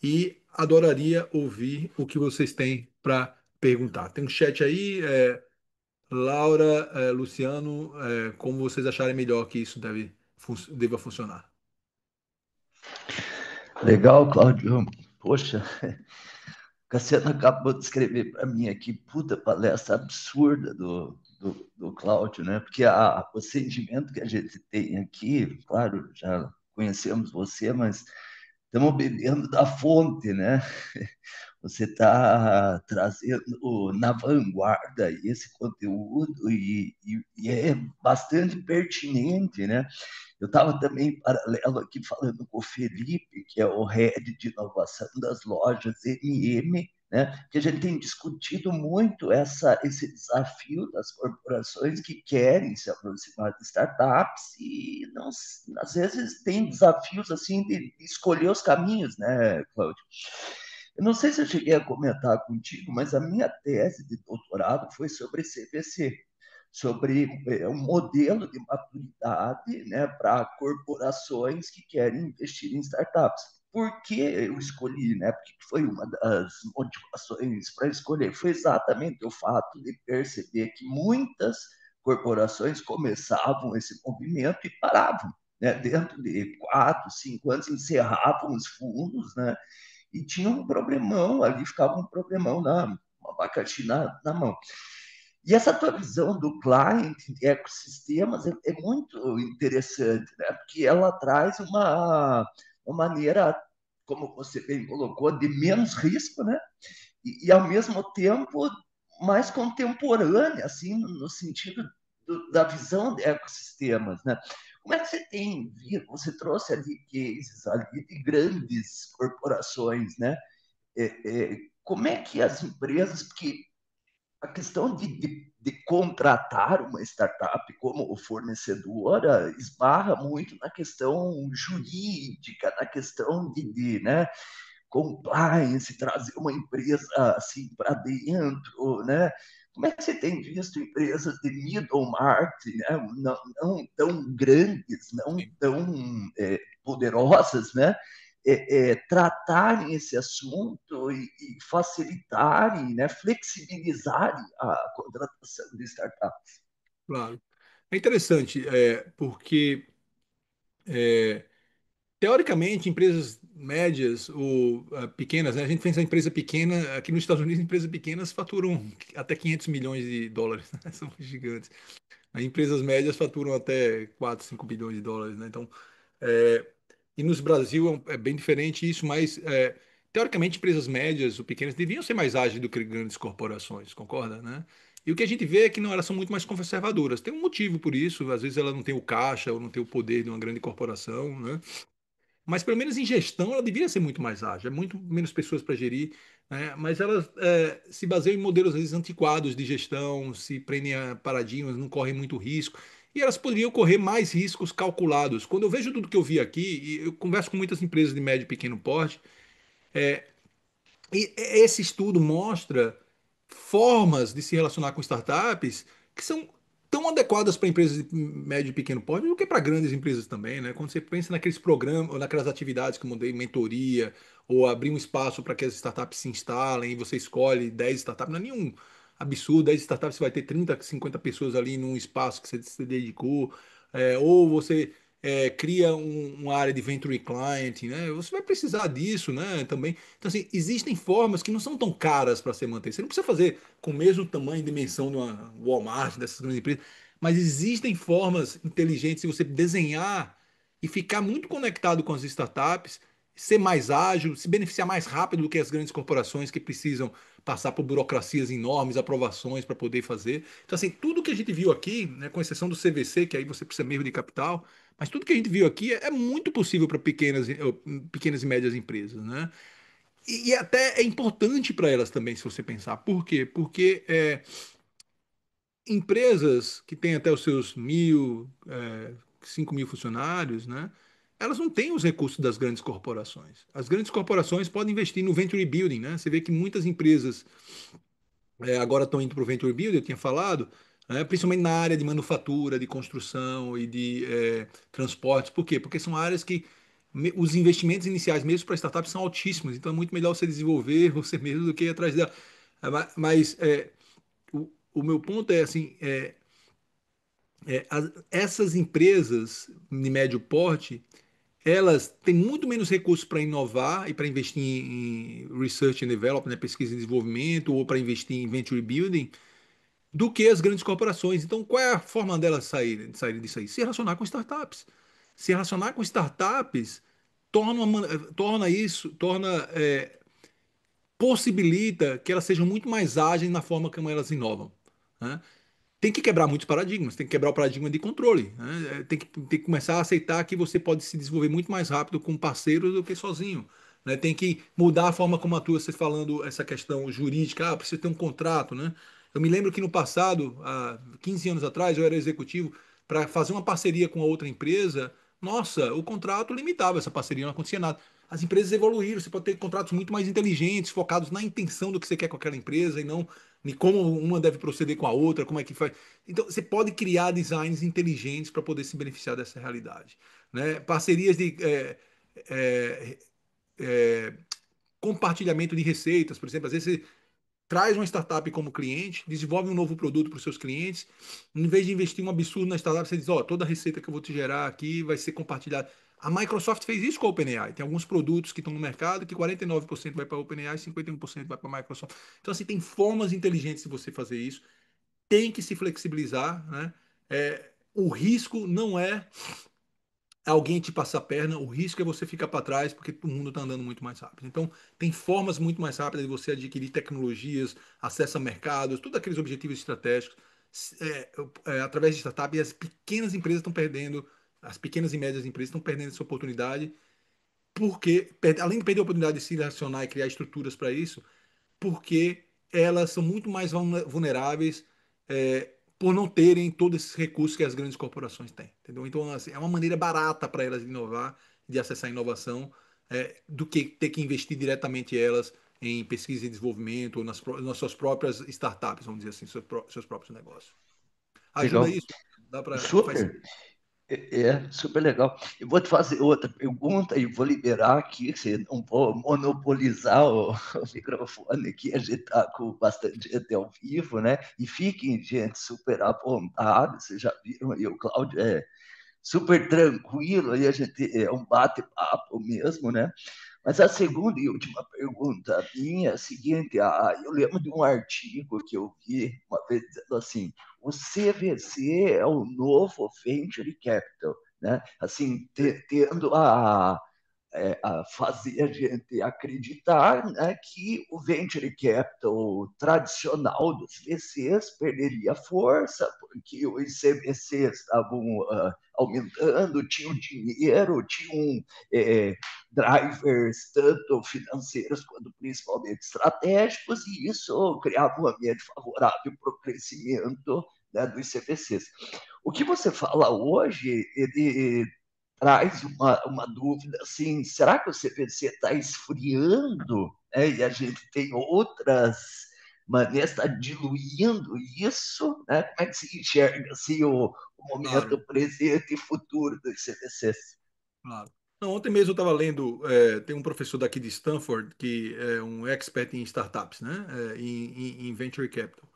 E adoraria ouvir o que vocês têm para perguntar. Tem um chat aí, Laura, Luciano, como vocês acharem melhor que isso deva funcionar. Legal, Cláudio. Poxa, Cassiano acabou de escrever para mim aqui, puta palestra absurda do Cláudio, né? Porque o sentimento que a gente tem aqui, claro, já conhecemos você, mas estamos bebendo da fonte, né? Você está trazendo na vanguarda esse conteúdo e é bastante pertinente, né? Eu estava também em paralelo aqui falando com o Felipe, que é o head de inovação das lojas MM, né? Que a gente tem discutido muito esse desafio das corporações que querem se aproximar de startups e não, às vezes tem desafios assim de escolher os caminhos, né, Cláudio? Eu não sei se eu cheguei a comentar contigo, mas a minha tese de doutorado foi sobre CVC, sobre um modelo de maturidade, né, para corporações que querem investir em startups. Por que eu escolhi, né? Porque foi uma das motivações para escolher, foi exatamente o fato de perceber que muitas corporações começavam esse movimento e paravam, né? Dentro de 4, 5 anos encerravam os fundos, né? E tinha um problemão ali, ficava um problemão um abacaxi na mão. E essa tua visão do client de ecossistemas é muito interessante, né? Porque ela traz uma maneira, como você bem colocou, de menos risco, né? E ao mesmo tempo mais contemporânea, assim, no sentido da visão de ecossistemas, né? Como é que você tem visto? Você trouxe ali cases ali de grandes corporações, né? Como é que as empresas, porque a questão de contratar uma startup como fornecedora esbarra muito na questão jurídica, na questão né, compliance, trazer uma empresa assim para dentro, né? Como é que você tem visto empresas de middle market, né? Não tão grandes, não Sim. tão poderosas, né? Tratarem esse assunto e facilitarem, né? Flexibilizarem a contratação de startups. Claro. É interessante, porque é, teoricamente, empresas médias ou pequenas, né? A gente pensa em empresa pequena, aqui nos Estados Unidos, empresas pequenas faturam até 500 milhões de dólares, né? São gigantes. As empresas médias faturam até 4, 5 bilhões de dólares, né? Então, é, e nos Brasil é bem diferente isso, mas teoricamente empresas médias ou pequenas deviam ser mais ágeis do que grandes corporações, concorda, né? E o que a gente vê é que não, elas são muito mais conservadoras. Tem um motivo por isso, às vezes ela não tem o caixa ou não tem o poder de uma grande corporação, né? Mas pelo menos em gestão ela deveria ser muito mais ágil, é muito menos pessoas para gerir, né? Mas elas se baseiam em modelos às vezes antiquados de gestão, se prendem a paradigmas, não correm muito risco. E elas poderiam correr mais riscos calculados. Quando eu vejo tudo que eu vi aqui, e eu converso com muitas empresas de médio e pequeno porte, e esse estudo mostra formas de se relacionar com startups que são tão adequadas para empresas de médio e pequeno porte do que para grandes empresas também, né? Quando você pensa naqueles programas, ou naquelas atividades que eu mandei, mentoria, ou abrir um espaço para que as startups se instalem, e você escolhe 10 startups, não é nenhum absurdo, 10 startups você vai ter 30, 50 pessoas ali num espaço que você se dedicou, ou você cria uma área de venture client, né? Você vai precisar disso, né? Também. Então, assim, existem formas que não são tão caras para ser manter. Você não precisa fazer com o mesmo tamanho e dimensão de uma Walmart, dessas grandes empresas, mas existem formas inteligentes de você desenhar e ficar muito conectado com as startups, ser mais ágil, se beneficiar mais rápido do que as grandes corporações que precisam passar por burocracias enormes, aprovações para poder fazer. Então, assim, tudo que a gente viu aqui, né, com exceção do CVC, que aí você precisa mesmo de capital, mas tudo que a gente viu aqui é muito possível para pequenas e médias empresas, né? E até é importante para elas também, se você pensar. Por quê? Porque empresas que têm até os seus 5.000 funcionários, né? Elas não têm os recursos das grandes corporações. As grandes corporações podem investir no venture building, né? Você vê que muitas empresas agora estão indo para o venture building, eu tinha falado, né? Principalmente na área de manufatura, de construção e de transportes. Por quê? Porque são áreas que os investimentos iniciais, mesmo para startups, são altíssimos. Então é muito melhor você desenvolver você mesmo do que ir atrás dela. Mas o meu ponto é assim, essas empresas de médio porte, elas têm muito menos recursos para inovar e para investir em research and development, né, pesquisa e desenvolvimento, ou para investir em venture building, do que as grandes corporações. Então, qual é a forma delas saírem disso aí? Se relacionar com startups. Se relacionar com startups torna isso, possibilita que elas sejam muito mais ágeis na forma como elas inovam, né? Tem que quebrar muitos paradigmas, tem que quebrar o paradigma de controle, né? Tem que começar a aceitar que você pode se desenvolver muito mais rápido com parceiros do que sozinho, né? Tem que mudar a forma como atua, você falando essa questão jurídica, precisa ter um contrato, né? Eu me lembro que no passado, há 15 anos atrás, eu era executivo para fazer uma parceria com a outra empresa, nossa, o contrato limitava essa parceria, não acontecia nada. As empresas evoluíram, você pode ter contratos muito mais inteligentes, focados na intenção do que você quer com aquela empresa e não em como uma deve proceder com a outra, como é que faz. Então, você pode criar designs inteligentes para poder se beneficiar dessa realidade, né? Parcerias de é, é, compartilhamento de receitas, por exemplo, às vezes você traz uma startup como cliente, desenvolve um novo produto para os seus clientes, em vez de investir um absurdo na startup, você diz, ó, toda a receita que eu vou te gerar aqui vai ser compartilhada. A Microsoft fez isso com a OpenAI. Tem alguns produtos que estão no mercado que 49% vai para a OpenAI e 51% vai para a Microsoft. Então, assim, tem formas inteligentes de você fazer isso. Tem que se flexibilizar, né? O risco não é alguém te passar a perna, o risco é você ficar para trás porque o mundo está andando muito mais rápido. Então, tem formas muito mais rápidas de você adquirir tecnologias, acesso a mercados, todos aqueles objetivos estratégicos, através de startup, e as pequenas empresas estão perdendo, as pequenas e médias empresas estão perdendo essa oportunidade, porque, além de perder a oportunidade de se relacionar e criar estruturas para isso, porque elas são muito mais vulneráveis por não terem todos esses recursos que as grandes corporações têm, entendeu? Então, assim, é uma maneira barata para elas de inovar, de acessar a inovação, do que ter que investir diretamente elas em pesquisa e desenvolvimento ou nas suas próprias startups, vamos dizer assim, seus próprios negócios. Ajuda Legal. isso? Dá para faz. Super. É super legal. Eu vou te fazer outra pergunta e vou liberar aqui, você não vou monopolizar o microfone aqui, a gente está com bastante gente ao vivo, né? E fiquem, gente, super à vontade, vocês já viram aí, o Cláudio é super tranquilo, aí a gente é um bate-papo mesmo, né? Mas a segunda e última pergunta minha é a seguinte: eu lembro de um artigo que eu vi uma vez dizendo assim, o CVC é o novo Venture Capital, né? Assim, tendo a fazer a gente acreditar, né, que o venture capital tradicional dos VCs perderia força, porque os CVCs estavam aumentando, tinham dinheiro, tinham é, drivers tanto financeiros quanto principalmente estratégicos, e isso criava um ambiente favorável para o crescimento, né, dos CVCs. O que você fala hoje, ele traz uma dúvida assim, será que o CPC está esfriando, né? E a gente tem outras maneiras, está diluindo isso, né? Como é que se enxerga assim, o momento Claro, presente e futuro dos CPCs? claro. Não, ontem mesmo eu estava lendo, tem um professor daqui de Stanford que é um expert em startups, né? Em venture capital.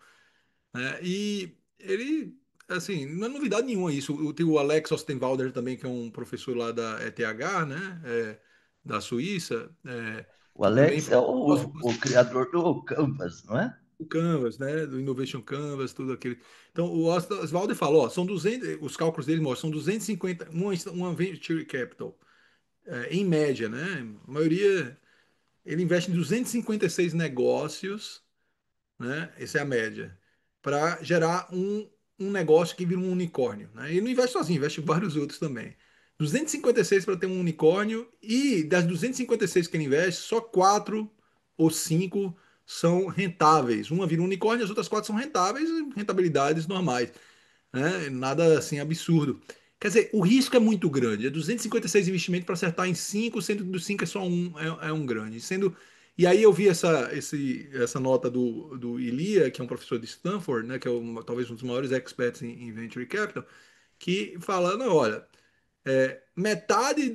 E ele, assim, não é novidade nenhuma isso. Tem o Alex Ostenwalder também, que é um professor lá da ETH, né? Da Suíça, O que também Alex fala é o criador do Canvas, não é? do Canvas, né? Do Innovation Canvas, tudo aquele. Então, o Oswalder falou, ó, são 200, os cálculos dele mostram, são 250, uma venture capital, em média, né? A maioria, ele investe em 256 negócios, né? Essa é a média, para gerar um negócio que vira um unicórnio, né? Ele não investe sozinho, investe em vários outros também. 256 para ter um unicórnio e das 256 que ele investe, só quatro ou cinco são rentáveis. Uma vira um unicórnio, as outras quatro são rentáveis, rentabilidades normais, né? Nada assim absurdo. Quer dizer, o risco é muito grande. É 256 investimentos para acertar em 5, sendo que dos 5 é só um, é um grande. E aí eu vi essa nota do Ilia, que é um professor de Stanford, né, que é talvez um dos maiores experts em Venture Capital, que fala, não, olha, metade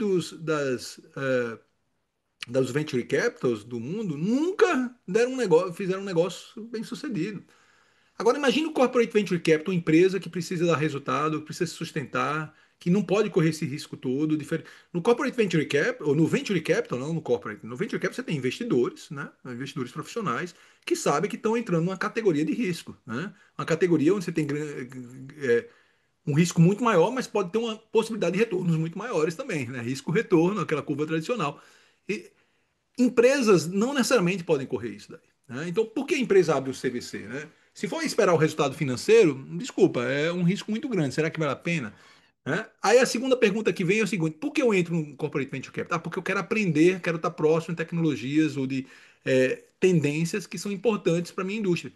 das Venture Capitals do mundo nunca deram um negócio, fizeram um negócio bem sucedido. Agora imagine o Corporate Venture Capital, uma empresa que precisa dar resultado, que precisa se sustentar, que não pode correr esse risco todo. No Corporate Venture Capital, ou no Venture Capital, não no Corporate, no Venture Capital você tem investidores, né? Investidores profissionais que sabem que estão entrando numa categoria de risco, né? Uma categoria onde você tem um risco muito maior, mas pode ter uma possibilidade de retornos muito maiores também, né? Risco-retorno, aquela curva tradicional. E empresas não necessariamente podem correr isso daí, né? Então, por que a empresa abre o CVC, né? Se for esperar o resultado financeiro, desculpa, é um risco muito grande. Será que vale a pena? Né? Aí a segunda pergunta que vem é o seguinte: por que eu entro no Corporate Venture Capital? Porque eu quero aprender, quero estar próximo de tecnologias ou de tendências que são importantes para a minha indústria.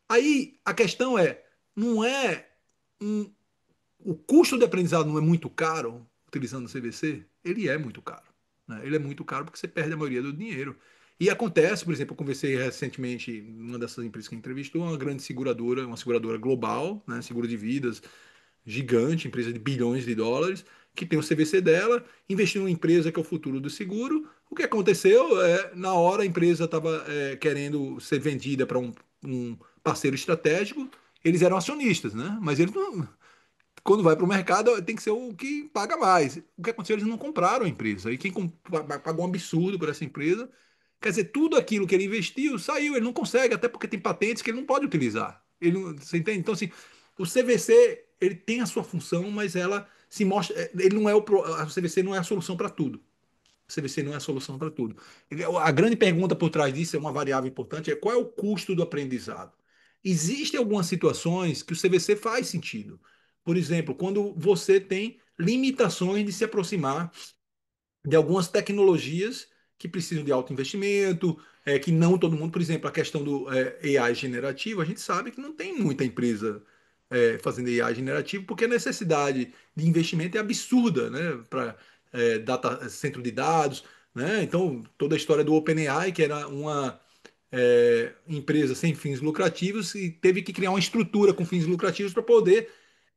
Aí a questão não é um- o custo de aprendizado não é muito caro. utilizando o CVC, ele é muito caro, né? Ele é muito caro porque você perde a maioria do dinheiro. E acontece, por exemplo, eu conversei recentemente numa dessas empresas que entrevistou, uma grande seguradora, uma seguradora global, né, seguro de vidas, gigante, empresa de bilhões de dólares, que tem o CVC dela, investiu numa empresa que é o futuro do seguro. O que aconteceu é, na hora a empresa estava querendo ser vendida para um parceiro estratégico, eles eram acionistas, né? Mas eles não, quando vai para o mercado, tem que ser o que paga mais. O que aconteceu? Eles não compraram a empresa. E quem pagou um absurdo por essa empresa. Quer dizer, tudo aquilo que ele investiu saiu. Ele não consegue, até porque tem patentes que ele não pode utilizar. Você entende? Então, assim, o CVC, ele tem a sua função, mas ela se mostra. Ele não é a CVC não é a solução para tudo. O CVC não é a solução para tudo. A grande pergunta por trás disso é uma variável importante: é qual é o custo do aprendizado? Existem algumas situações que o CVC faz sentido. Por exemplo, quando você tem limitações de se aproximar de algumas tecnologias que precisam de alto investimento, que não todo mundo, por exemplo, a questão do AI generativo, a gente sabe que não tem muita empresa fazendo AI generativo, porque a necessidade de investimento é absurda, né, para data centro de dados, né? Então, toda a história do OpenAI, que era uma empresa sem fins lucrativos e teve que criar uma estrutura com fins lucrativos para poder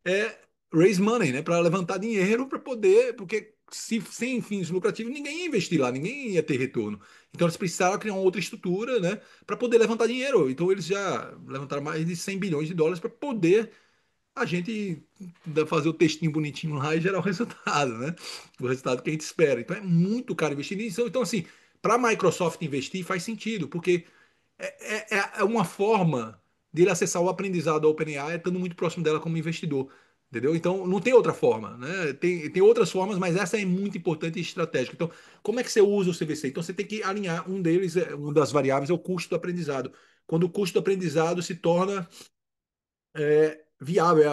é raise money, né? Para levantar dinheiro para poder, porque se sem fins lucrativos ninguém ia investir lá, ninguém ia ter retorno. Então eles precisaram criar uma outra estrutura, né? Para poder levantar dinheiro. Então eles já levantaram mais de 100 bilhões de dólares para poder a gente fazer o textinho bonitinho lá e gerar o resultado, né? O resultado que a gente espera. Então é muito caro investir nisso. Então, assim, para a Microsoft investir faz sentido, porque é uma forma dele acessar o aprendizado da OpenAI estando muito próximo dela como investidor. Entendeu? Então, não tem outra forma, né? Tem outras formas, mas essa é muito importante e estratégica. Então, como é que você usa o CVC? Então, você tem que alinhar um deles, uma das variáveis é o custo do aprendizado. Quando o custo do aprendizado se torna viável,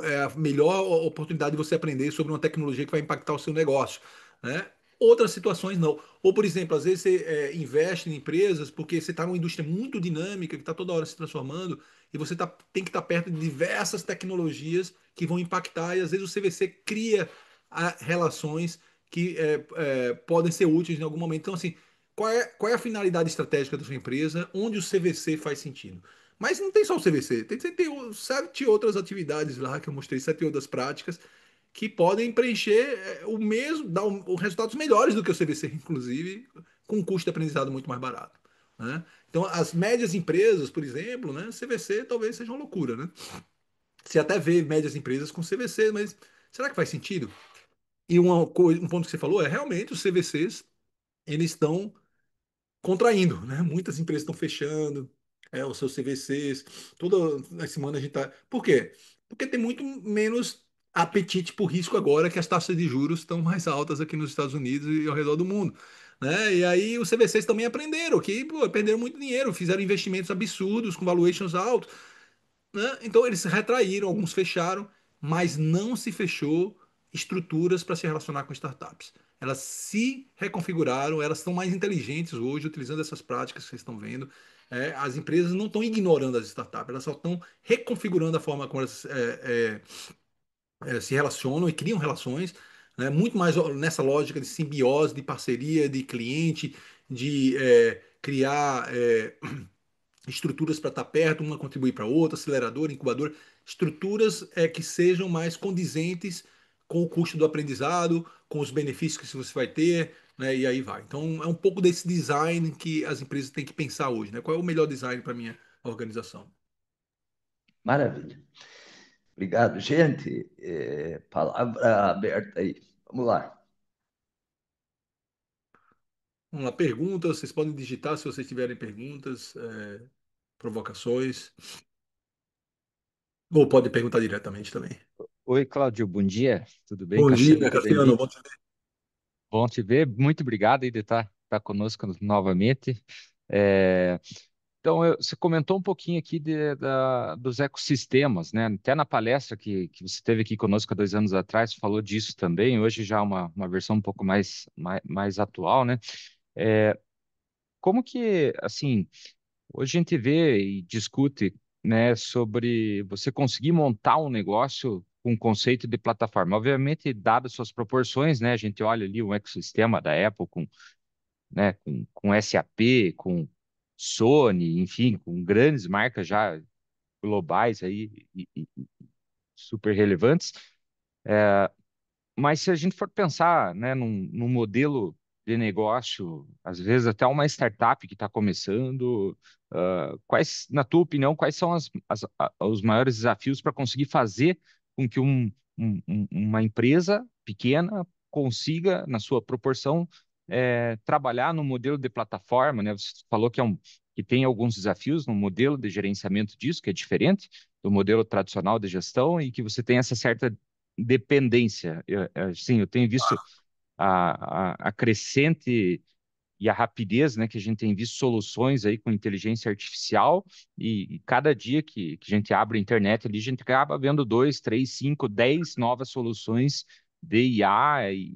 é a melhor oportunidade de você aprender sobre uma tecnologia que vai impactar o seu negócio, né? Outras situações não. Ou, por exemplo, às vezes você investe em empresas porque você está numa indústria muito dinâmica, que está toda hora se transformando, e você tem que estar perto de diversas tecnologias que vão impactar, e às vezes o CVC cria relações que podem ser úteis em algum momento. Então, assim, qual é a finalidade estratégica da sua empresa? Onde o CVC faz sentido? Mas não tem só o CVC, tem sete outras atividades lá que eu mostrei, sete outras práticas que podem preencher o mesmo, dar resultados melhores do que o CVC, inclusive, com um custo de aprendizado muito mais barato, né? Então, as médias empresas, por exemplo, né, CVC talvez seja uma loucura, né? Você até vê médias empresas com CVC, mas será que faz sentido? E um ponto que você falou é realmente os CVCs, eles estão contraindo, né? Muitas empresas estão fechando os seus CVCs. Toda semana a gente tá. Por quê? Porque tem muito menos apetite por risco agora que as taxas de juros estão mais altas aqui nos Estados Unidos e ao redor do mundo, né? E aí os CVCs também aprenderam que pô, perderam muito dinheiro, fizeram investimentos absurdos com valuations altos, né? Então eles se retraíram, alguns fecharam, mas não se fechou estruturas para se relacionar com startups. Elas se reconfiguraram, elas estão mais inteligentes hoje, utilizando essas práticas que vocês estão vendo. As empresas não estão ignorando as startups, elas só estão reconfigurando a forma como elas se relacionam e criam relações, né? Muito mais nessa lógica de simbiose, de parceria, de cliente, de criar estruturas para estar perto, uma contribuir para a outra, acelerador, incubador, estruturas que sejam mais condizentes com o custo do aprendizado, com os benefícios que você vai ter, né? E aí vai. Então é um pouco desse design que as empresas têm que pensar hoje, né? Qual é o melhor design para minha organização? Maravilha. Obrigado, gente. Palavra aberta aí. Vamos lá. Vamos lá, perguntas, vocês podem digitar se vocês tiverem perguntas, provocações, ou pode perguntar diretamente também. Oi, Cláudio, bom dia. Tudo bem, Bom Cassiano? dia, Tudo Cassiano. bem? Bom te ver. Bom te ver. Muito obrigado aí de estar conosco novamente. É, então, você comentou um pouquinho aqui dos ecossistemas, né? Até na palestra que você teve aqui conosco há 2 anos atrás, falou disso também. Hoje já uma versão um pouco mais atual, né? Como que, assim, hoje a gente vê e discute, né, sobre você conseguir montar um negócio com o conceito de plataforma. Obviamente, dadas suas proporções, né? A gente olha ali o ecossistema da Apple com, né, com SAP, com Sony, enfim, com grandes marcas já globais aí e super relevantes. Mas se a gente for pensar, né, num modelo de negócio, às vezes até uma startup que está começando, na tua opinião, quais são os maiores desafios para conseguir fazer com que uma empresa pequena consiga, na sua proporção, trabalhar no modelo de plataforma, né? Você falou que tem alguns desafios no modelo de gerenciamento disso, que é diferente do modelo tradicional de gestão, e que você tem essa certa dependência. Sim, eu tenho visto a crescente e a rapidez, né, que a gente tem visto soluções aí com inteligência artificial e cada dia que a gente abre a internet ali, a gente acaba vendo 2, 3, 5, 10 novas soluções de IA e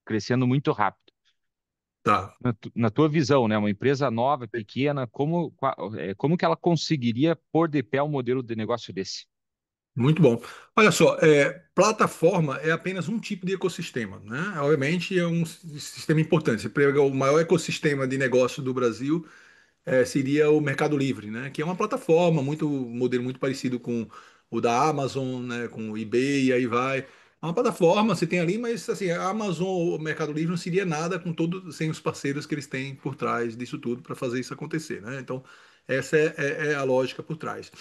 crescendo muito rápido. Tá. Na tua visão, né, uma empresa nova, pequena, como que ela conseguiria pôr de pé um modelo de negócio desse? Muito bom. Olha só, plataforma é apenas um tipo de ecossistema, né? Obviamente é um sistema importante. Você pega o maior ecossistema de negócio do Brasil, seria o Mercado Livre, né? Que é uma plataforma modelo muito parecido com o da Amazon, né? Com o eBay, e aí vai. É uma plataforma, você tem ali, mas assim, a Amazon ou o Mercado Livre não seria nada com sem os parceiros que eles têm por trás disso tudo para fazer isso acontecer, né? Então, essa é a lógica por trás.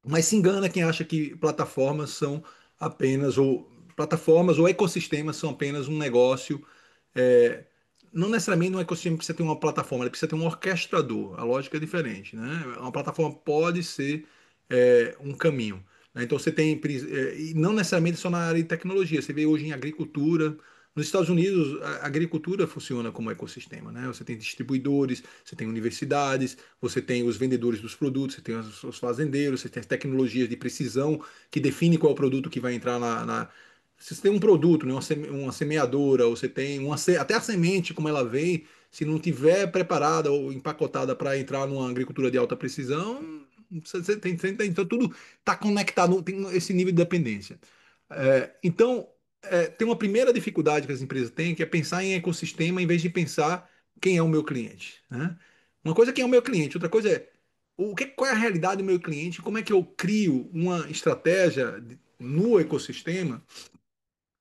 Mas se engana quem acha que plataformas ou ecossistemas são apenas um negócio. é, não necessariamente um ecossistema precisa ter uma plataforma, ele precisa ter um orquestrador. A lógica é diferente, né? Uma plataforma pode ser um caminho, né? Então você tem, e não necessariamente só na área de tecnologia, você vê hoje em agricultura. Nos Estados Unidos, a agricultura funciona como ecossistema, né? Você tem distribuidores, você tem universidades, você tem os vendedores dos produtos, você tem os fazendeiros, você tem as tecnologias de precisão que define qual é o produto que vai entrar se você tem um produto, né, uma semeadora, ou você tem até a semente, como ela vem, se não tiver preparada ou empacotada para entrar numa agricultura de alta precisão, então tudo está conectado, tem esse nível de dependência. Então, tem uma primeira dificuldade que as empresas têm, que é pensar em ecossistema em vez de pensar quem é o meu cliente, né? Uma coisa é quem é o meu cliente, outra coisa é qual é a realidade do meu cliente, como é que eu crio uma estratégia no ecossistema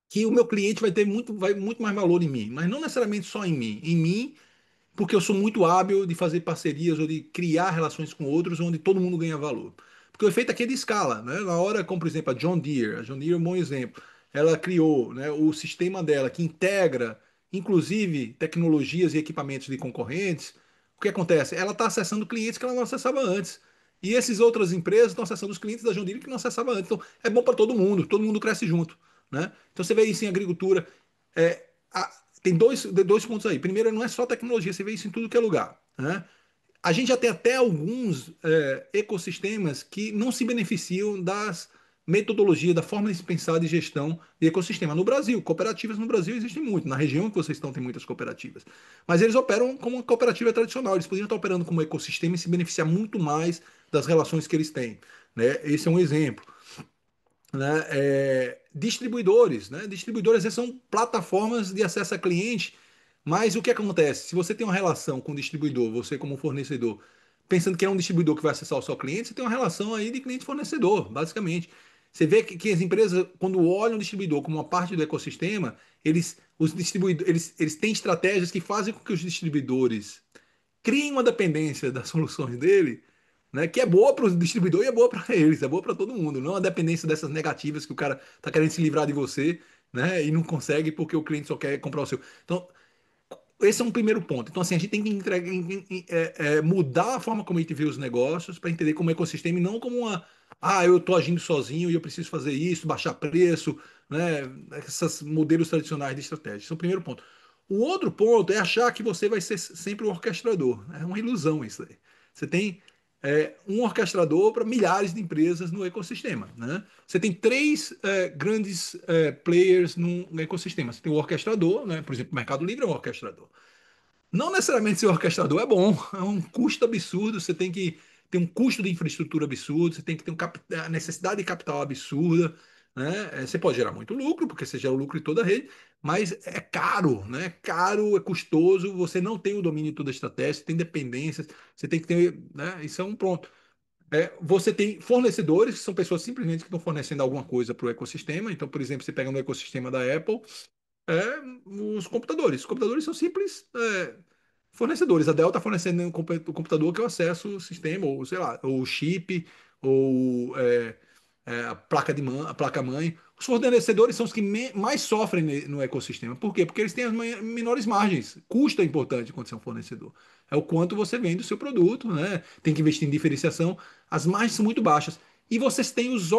que o meu cliente vai muito mais valor em mim, mas não necessariamente só em mim. Em mim, porque eu sou muito hábil de fazer parcerias ou de criar relações com outros onde todo mundo ganha valor. Porque o efeito aqui é de escala, né? Na hora, como por exemplo a John Deere é um bom exemplo. Ela criou, né, o sistema dela que integra, inclusive, tecnologias e equipamentos de concorrentes. O que acontece? Ela está acessando clientes que ela não acessava antes. E essas outras empresas estão acessando os clientes da John Deere que não acessava antes. Então, é bom para todo mundo cresce junto, né? Então, você vê isso em agricultura. É, a- Tem dois pontos aí. Primeiro, não é só tecnologia, você vê isso em tudo que é lugar, né? A gente já tem até alguns ecossistemas que não se beneficiam das metodologias, da forma de se pensar de gestão de ecossistema. No Brasil, cooperativas no Brasil existem muito. Na região que vocês estão, tem muitas cooperativas. Mas eles operam como uma cooperativa tradicional. Eles poderiam estar operando como ecossistema e se beneficiar muito mais das relações que eles têm, né? Esse é um exemplo, né? Distribuidores, né? Distribuidores são plataformas de acesso a cliente, mas o que acontece? Se você tem uma relação com o distribuidor, você como fornecedor, pensando que é um distribuidor que vai acessar o seu cliente, você tem uma relação aí de cliente-fornecedor, basicamente. Você vê que as empresas, quando olham o distribuidor como uma parte do ecossistema, eles têm estratégias que fazem com que os distribuidores criem uma dependência das soluções dele, né, que é boa para o distribuidor e é boa para eles, é boa para todo mundo. Não a dependência dessas negativas que o cara está querendo se livrar de você, né, e não consegue porque o cliente só quer comprar o seu. Então, esse é um primeiro ponto. Então, assim, a gente tem que mudar a forma como a gente vê os negócios para entender como ecossistema e não como eu estou agindo sozinho e eu preciso fazer isso, baixar preço, né? Esses modelos tradicionais de estratégia. Esse é o primeiro ponto. O outro ponto é achar que você vai ser sempre o orquestrador. É uma ilusão isso aí. Você tem um orquestrador para milhares de empresas no ecossistema, né? Você tem três grandes players no ecossistema. Você tem o orquestrador, né? Por exemplo, o Mercado Livre é um orquestrador. Não necessariamente ser orquestrador é bom, é um custo absurdo. Você tem que tem um custo de infraestrutura absurdo, você tem que ter a necessidade de capital absurda, né? Você pode gerar muito lucro, porque você gera o lucro em toda a rede, mas é caro, né? É caro, é custoso, você não tem o domínio de toda a estratégia, você tem dependências, você tem que ter, né? Isso é um ponto. Você tem fornecedores, que são pessoas simplesmente que estão fornecendo alguma coisa para o ecossistema. Então, por exemplo, você pega no ecossistema da Apple, os computadores. Os computadores são simples fornecedores. A Dell está fornecendo o computador que eu acesso o sistema, ou sei lá, ou o chip, ou a placa a placa-mãe. Os fornecedores são os que mais sofrem no ecossistema. Por quê? Porque eles têm as menores margens. Custo é importante quando você é um fornecedor. É o quanto você vende o seu produto, né? Tem que investir em diferenciação. As margens são muito baixas. E vocês têm os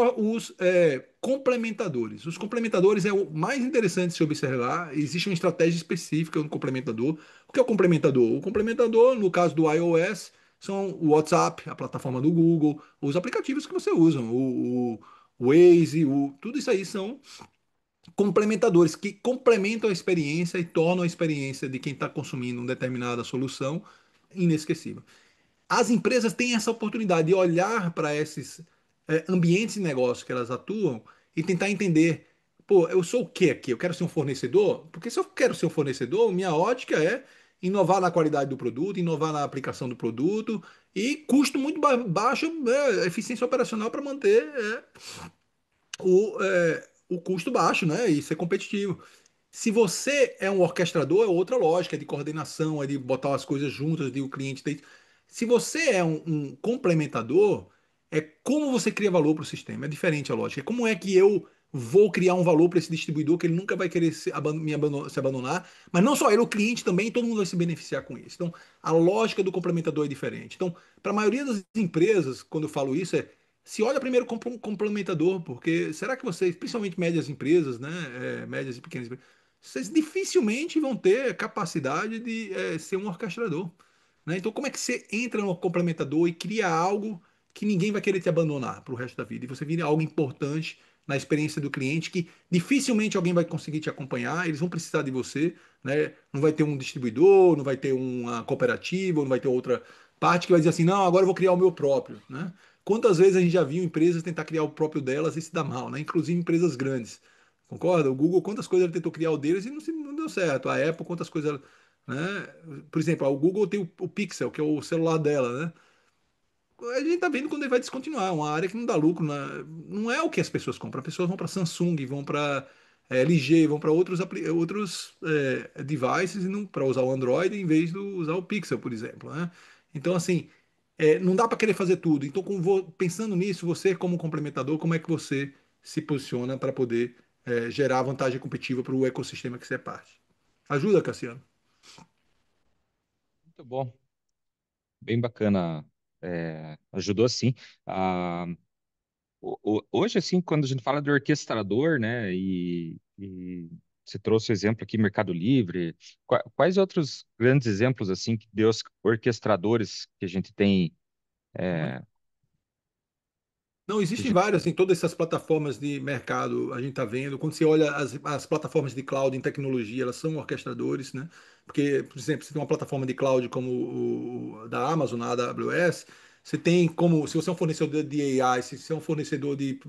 complementadores. Os complementadores é o mais interessante de se observar. Existe uma estratégia específica no complementador. O que é o complementador? O complementador, no caso do iOS, são o WhatsApp, a plataforma do Google, os aplicativos que você usa, o Waze, tudo isso aí são complementadores que complementam a experiência e tornam a experiência de quem está consumindo uma determinada solução inesquecível. As empresas têm essa oportunidade de olhar para esses ambientes de negócio que elas atuam e tentar entender, pô, eu sou o que aqui? Eu quero ser um fornecedor? Porque se eu quero ser um fornecedor, minha ótica é inovar na qualidade do produto, inovar na aplicação do produto e custo muito baixo, eficiência operacional para manter o custo baixo, né? E ser competitivo. Se você é um orquestrador, é outra lógica, é de coordenação, é de botar as coisas juntas, de o cliente ter. Se você é um complementador, é como você cria valor para o sistema. É diferente a lógica. É como é que eu vou criar um valor para esse distribuidor que ele nunca vai querer se abandonar, mas não só ele, o cliente também, todo mundo vai se beneficiar com isso. Então, a lógica do complementador é diferente. Então, para a maioria das empresas, quando eu falo isso, se olha primeiro como um complementador, porque será que vocês, principalmente médias empresas, né, médias e pequenas empresas, vocês dificilmente vão ter capacidade de ser um orquestrador, né? Então, como é que você entra no complementador e cria algo que ninguém vai querer te abandonar para o resto da vida? E você vira algo importante na experiência do cliente que dificilmente alguém vai conseguir te acompanhar, eles vão precisar de você, né? Não vai ter um distribuidor, não vai ter uma cooperativa, não vai ter outra parte que vai dizer assim, não, agora eu vou criar o meu próprio, né? Quantas vezes a gente já viu empresas tentar criar o próprio delas e se dá mal, né? Inclusive empresas grandes. Concorda? O Google, quantas coisas ele tentou criar o deles e não deu certo. A Apple, quantas coisas. Né? Por exemplo, o Google tem o Pixel, que é o celular dela, né? A gente tá vendo quando ele vai descontinuar, uma área que não dá lucro. Não é o que as pessoas compram. As pessoas vão para Samsung, vão para LG, vão para outros devices para usar o Android em vez de usar o Pixel, por exemplo, né? Então, assim, não dá para querer fazer tudo. Então, pensando nisso, você como complementador, como é que você se posiciona para poder gerar vantagem competitiva para o ecossistema que você é parte? Ajuda, Cassiano. Muito bom, bem bacana. Ajudou sim. Ah, hoje, assim, quando a gente fala de orquestrador, né, e você trouxe o exemplo aqui, Mercado Livre, quais outros grandes exemplos, assim, de orquestradores que a gente tem? é, Não, que a existem gente- várias, assim, todas essas plataformas de mercado, a gente está vendo. Quando você olha as plataformas de cloud em tecnologia, elas são orquestradores, né? Porque, por exemplo, você tem uma plataforma de cloud como da Amazon, a AWS, você tem como, se você é um fornecedor de AI, se você é um fornecedor de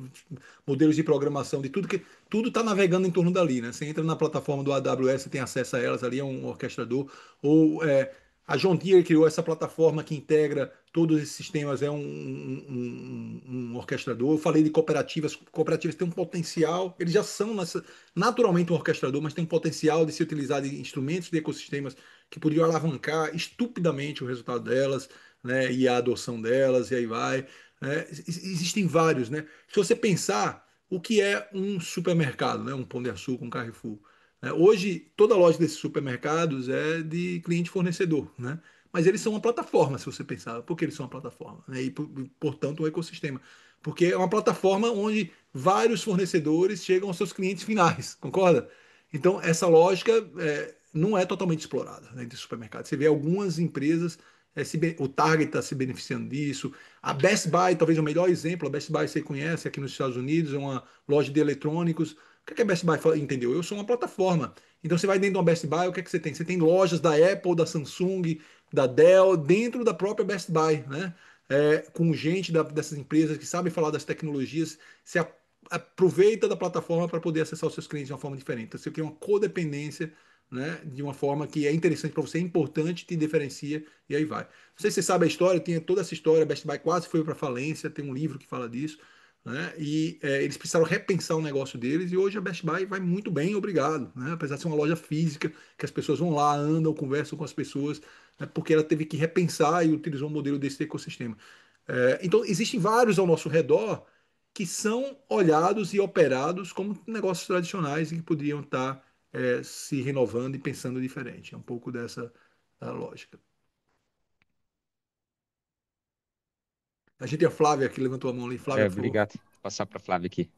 modelos de programação, de tudo que tudo está navegando em torno dali, né? Você entra na plataforma do AWS, você tem acesso a elas, ali é um orquestrador, ou a John Deere criou essa plataforma que integra todos esses sistemas, é um orquestrador. Eu falei de cooperativas, cooperativas têm um potencial, eles já são naturalmente um orquestrador, mas tem um potencial de se utilizar de instrumentos de ecossistemas que poderiam alavancar estupidamente o resultado delas, né, e a adoção delas, e aí vai. Existem vários, né? Se você pensar o que é um supermercado, né, um Pão de Açúcar, um Carrefour. Hoje, toda loja desses supermercados é de cliente fornecedor, né? Mas eles são uma plataforma, se você pensar. Por que eles são uma plataforma? Né? Portanto, um ecossistema. Porque é uma plataforma onde vários fornecedores chegam aos seus clientes finais, concorda? Então, essa lógica não é totalmente explorada, né, de supermercado. Você vê algumas empresas, o Target está se beneficiando disso. A Best Buy, talvez o melhor exemplo, a Best Buy você conhece aqui nos Estados Unidos, é uma loja de eletrônicos. O que é a Best Buy entendeu? Eu sou uma plataforma. Então você vai dentro de uma Best Buy, o que é que você tem? Você tem lojas da Apple, da Samsung, da Dell, dentro da própria Best Buy, né? com gente dessas empresas que sabem falar das tecnologias, se aproveita da plataforma para poder acessar os seus clientes de uma forma diferente. Então, você cria uma codependência, né, de uma forma que é interessante para você, é importante, te diferencia e aí vai. Não sei se você sabe a história, tem toda essa história, Best Buy quase foi para falência, tem um livro que fala disso, né? E eles precisaram repensar o negócio deles e hoje a Best Buy vai muito bem, obrigado, né? Apesar de ser uma loja física, que as pessoas vão lá, andam, conversam com as pessoas, né? Porque ela teve que repensar e utilizou um modelo desse ecossistema. Então, existem vários ao nosso redor que são olhados e operados como negócios tradicionais e que poderiam estar se renovando e pensando diferente. É um pouco dessa lógica. A gente tem a Flávia que levantou a mão ali. Flávia, por favor. Obrigado. Vou passar para a Flávia aqui.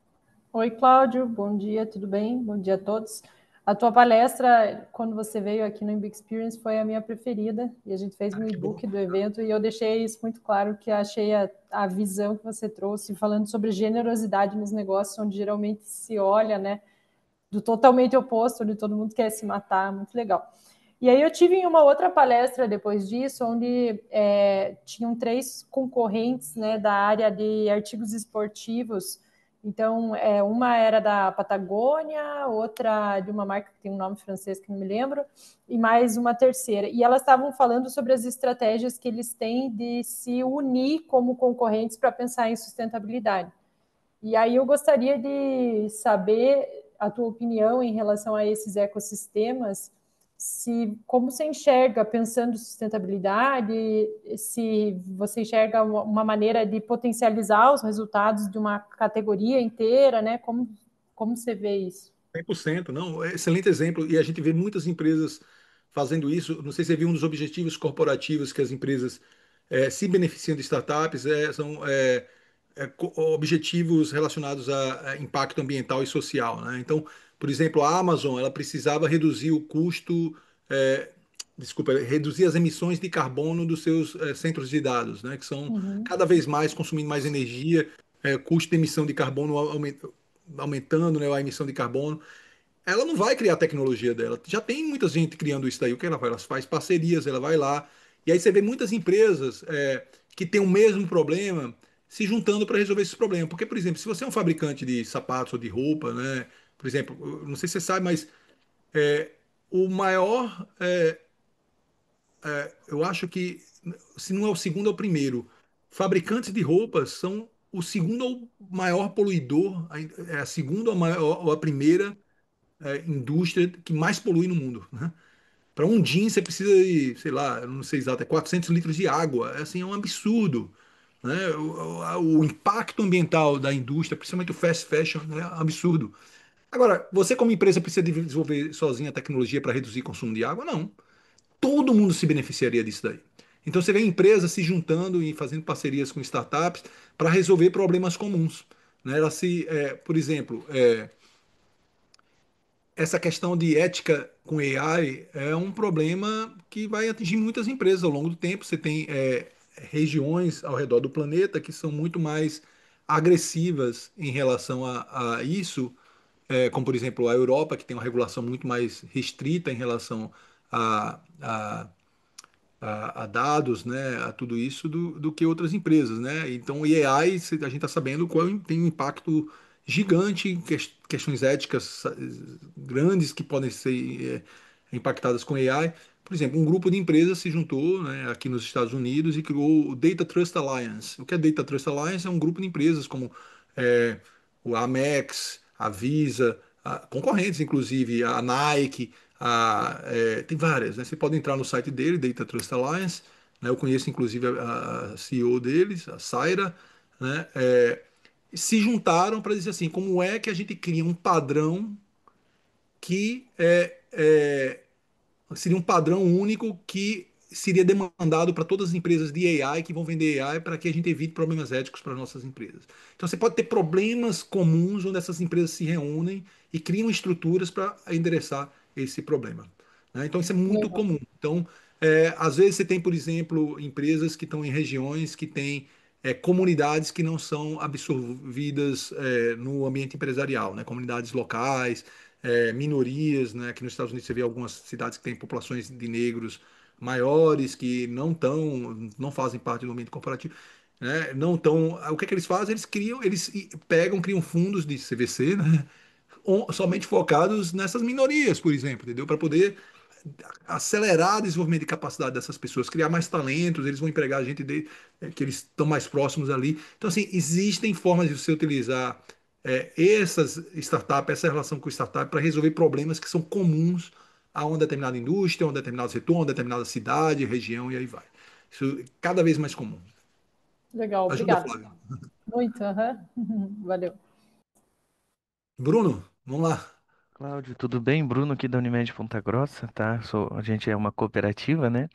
Oi, Cláudio, bom dia, tudo bem? Bom dia a todos. A tua palestra, quando você veio aqui no IMB Experience, foi a minha preferida, e a gente fez um Que bom. e-book do evento, e eu deixei isso muito claro, que achei a visão que você trouxe, falando sobre generosidade nos negócios, onde geralmente se olha, né, do totalmente oposto, onde todo mundo quer se matar, muito legal. E aí eu tive em uma outra palestra depois disso, onde tinham 3 concorrentes, né, da área de artigos esportivos. Então, uma era da Patagônia, outra de uma marca que tem um nome francês que não me lembro, e mais uma terceira. E elas estavam falando sobre as estratégias que eles têm de se unir como concorrentes para pensar em sustentabilidade. E aí eu gostaria de saber a tua opinião em relação a esses ecossistemas, se como você enxerga pensando em sustentabilidade, se você enxerga uma maneira de potencializar os resultados de uma categoria inteira, né? Como você vê isso? 100%, não, excelente exemplo. E a gente vê muitas empresas fazendo isso. Não sei se você viu um dos objetivos corporativos que as empresas se beneficiam de startups, são objetivos relacionados a impacto ambiental e social, né? Então, por exemplo, a Amazon, ela precisava reduzir o custo, é, desculpa, reduzir as emissões de carbono dos seus centros de dados, né? Que são Uhum. cada vez mais consumindo mais energia, custo de emissão de carbono aumentando, né, a emissão de carbono. Ela não vai criar a tecnologia dela. Já tem muita gente criando isso daí. O que ela faz? Ela faz parcerias, ela vai lá. E aí você vê muitas empresas que têm o mesmo problema se juntando para resolver esse problema. Porque, por exemplo, se você é um fabricante de sapatos ou de roupa, né? Por exemplo, eu não sei se você sabe, mas o maior, eu acho que, se não é o segundo, é o primeiro. Fabricantes de roupas são o segundo ou maior poluidor, é a segunda ou, maior, ou a primeira indústria que mais polui no mundo, né? Para um jeans você precisa de, sei lá, eu não sei exato, é 400 litros de água. É assim, é um absurdo, né? O impacto ambiental da indústria, principalmente o fast fashion, né, é um absurdo. Agora, você como empresa precisa desenvolver sozinha a tecnologia para reduzir o consumo de água? Não. Todo mundo se beneficiaria disso daí. Então você vê empresas se juntando e fazendo parcerias com startups para resolver problemas comuns, né? Por exemplo, essa questão de ética com AI é um problema que vai atingir muitas empresas ao longo do tempo. Você tem regiões ao redor do planeta que são muito mais agressivas em relação a isso, como por exemplo a Europa, que tem uma regulação muito mais restrita em relação a a dados, né, a tudo isso do que outras empresas, né? Então, o AI, a gente está sabendo qual tem um impacto gigante, questões éticas grandes que podem ser impactadas com AI. Por exemplo, um grupo de empresas se juntou, né, aqui nos Estados Unidos e criou o Data Trust Alliance. O que é Data Trust Alliance? É um grupo de empresas como o Amex, a Visa, concorrentes, inclusive, a Nike, tem várias, né? Você pode entrar no site dele, Data Trust Alliance, né? Eu conheço inclusive a CEO deles, a Saira, né? Se juntaram para dizer assim, como é que a gente cria um padrão que seria um padrão único que seria demandado para todas as empresas de AI que vão vender AI para que a gente evite problemas éticos para nossas empresas. Então você pode ter problemas comuns onde essas empresas se reúnem e criam estruturas para endereçar esse problema, né? Então isso é muito Legal. comum. Então, às vezes você tem, por exemplo, empresas que estão em regiões que têm comunidades que não são absorvidas no ambiente empresarial, né? Comunidades locais, minorias, né? Aqui nos Estados Unidos você vê algumas cidades que têm populações de negros maiores que não fazem parte do ambiente corporativo. né? Não tão, o que é que eles fazem? Criam fundos de CVC, né? Somente focados nessas minorias, por exemplo, entendeu? Para poder acelerar o desenvolvimento de capacidade dessas pessoas, criar mais talentos, eles vão empregar gente que eles estão mais próximos ali. Então, assim, existem formas de você utilizar essas startups, essa relação com startup, para resolver problemas que são comuns a uma determinada indústria, a um determinado setor, a uma determinada cidade, região, e aí vai. Isso é cada vez mais comum. Legal, Ajuda, obrigada. Flávio. Muito, aham. Valeu. Bruno, vamos lá. Cláudio, tudo bem? Bruno aqui da Unimed Ponta Grossa, tá? A gente é uma cooperativa, né?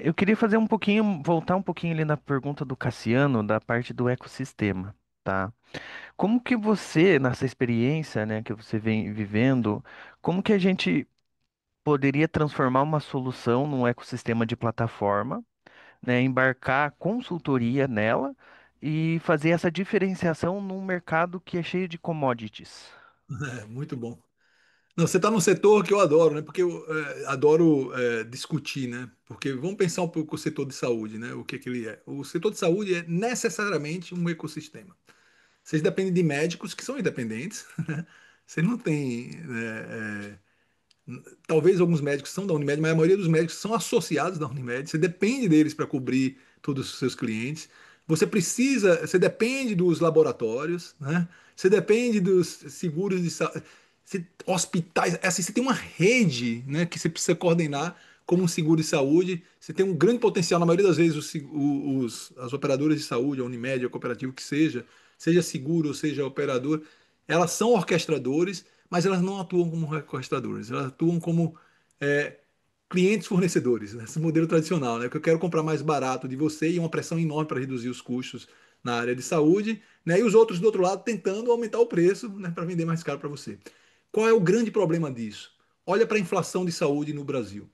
Eu queria fazer um pouquinho, voltar um pouquinho ali na pergunta do Cassiano, da parte do ecossistema, tá? Como que você, nessa experiência, né, que você vem vivendo, como que a gente poderia transformar uma solução num ecossistema de plataforma, né, embarcar a consultoria nela e fazer essa diferenciação num mercado que é cheio de commodities? Muito bom. Não, você está num setor que eu adoro, né? Porque eu adoro discutir, né? Porque vamos pensar um pouco o setor de saúde, né? O que que ele é? O setor de saúde é necessariamente um ecossistema. Vocês dependem de médicos que são independentes, né? Você não tem, talvez alguns médicos são da Unimed, mas a maioria dos médicos são associados da Unimed. Você depende deles para cobrir todos os seus clientes. Você depende dos laboratórios, né? Você depende dos seguros de saúde, hospitais. Assim, você tem uma rede, né, que você precisa coordenar como um seguro de saúde. Você tem um grande potencial, na maioria das vezes, as operadoras de saúde, a Unimed, a cooperativa que seja seguro ou seja operador, elas são orquestradores, mas elas não atuam como orquestradores, elas atuam como é, clientes fornecedores, né? Esse modelo tradicional, né? Que eu quero comprar mais barato de você e uma pressão enorme para reduzir os custos na área de saúde, né? E os outros do outro lado tentando aumentar o preço, né? Para vender mais caro para você. Qual é o grande problema disso? Olha para a inflação de saúde no Brasil.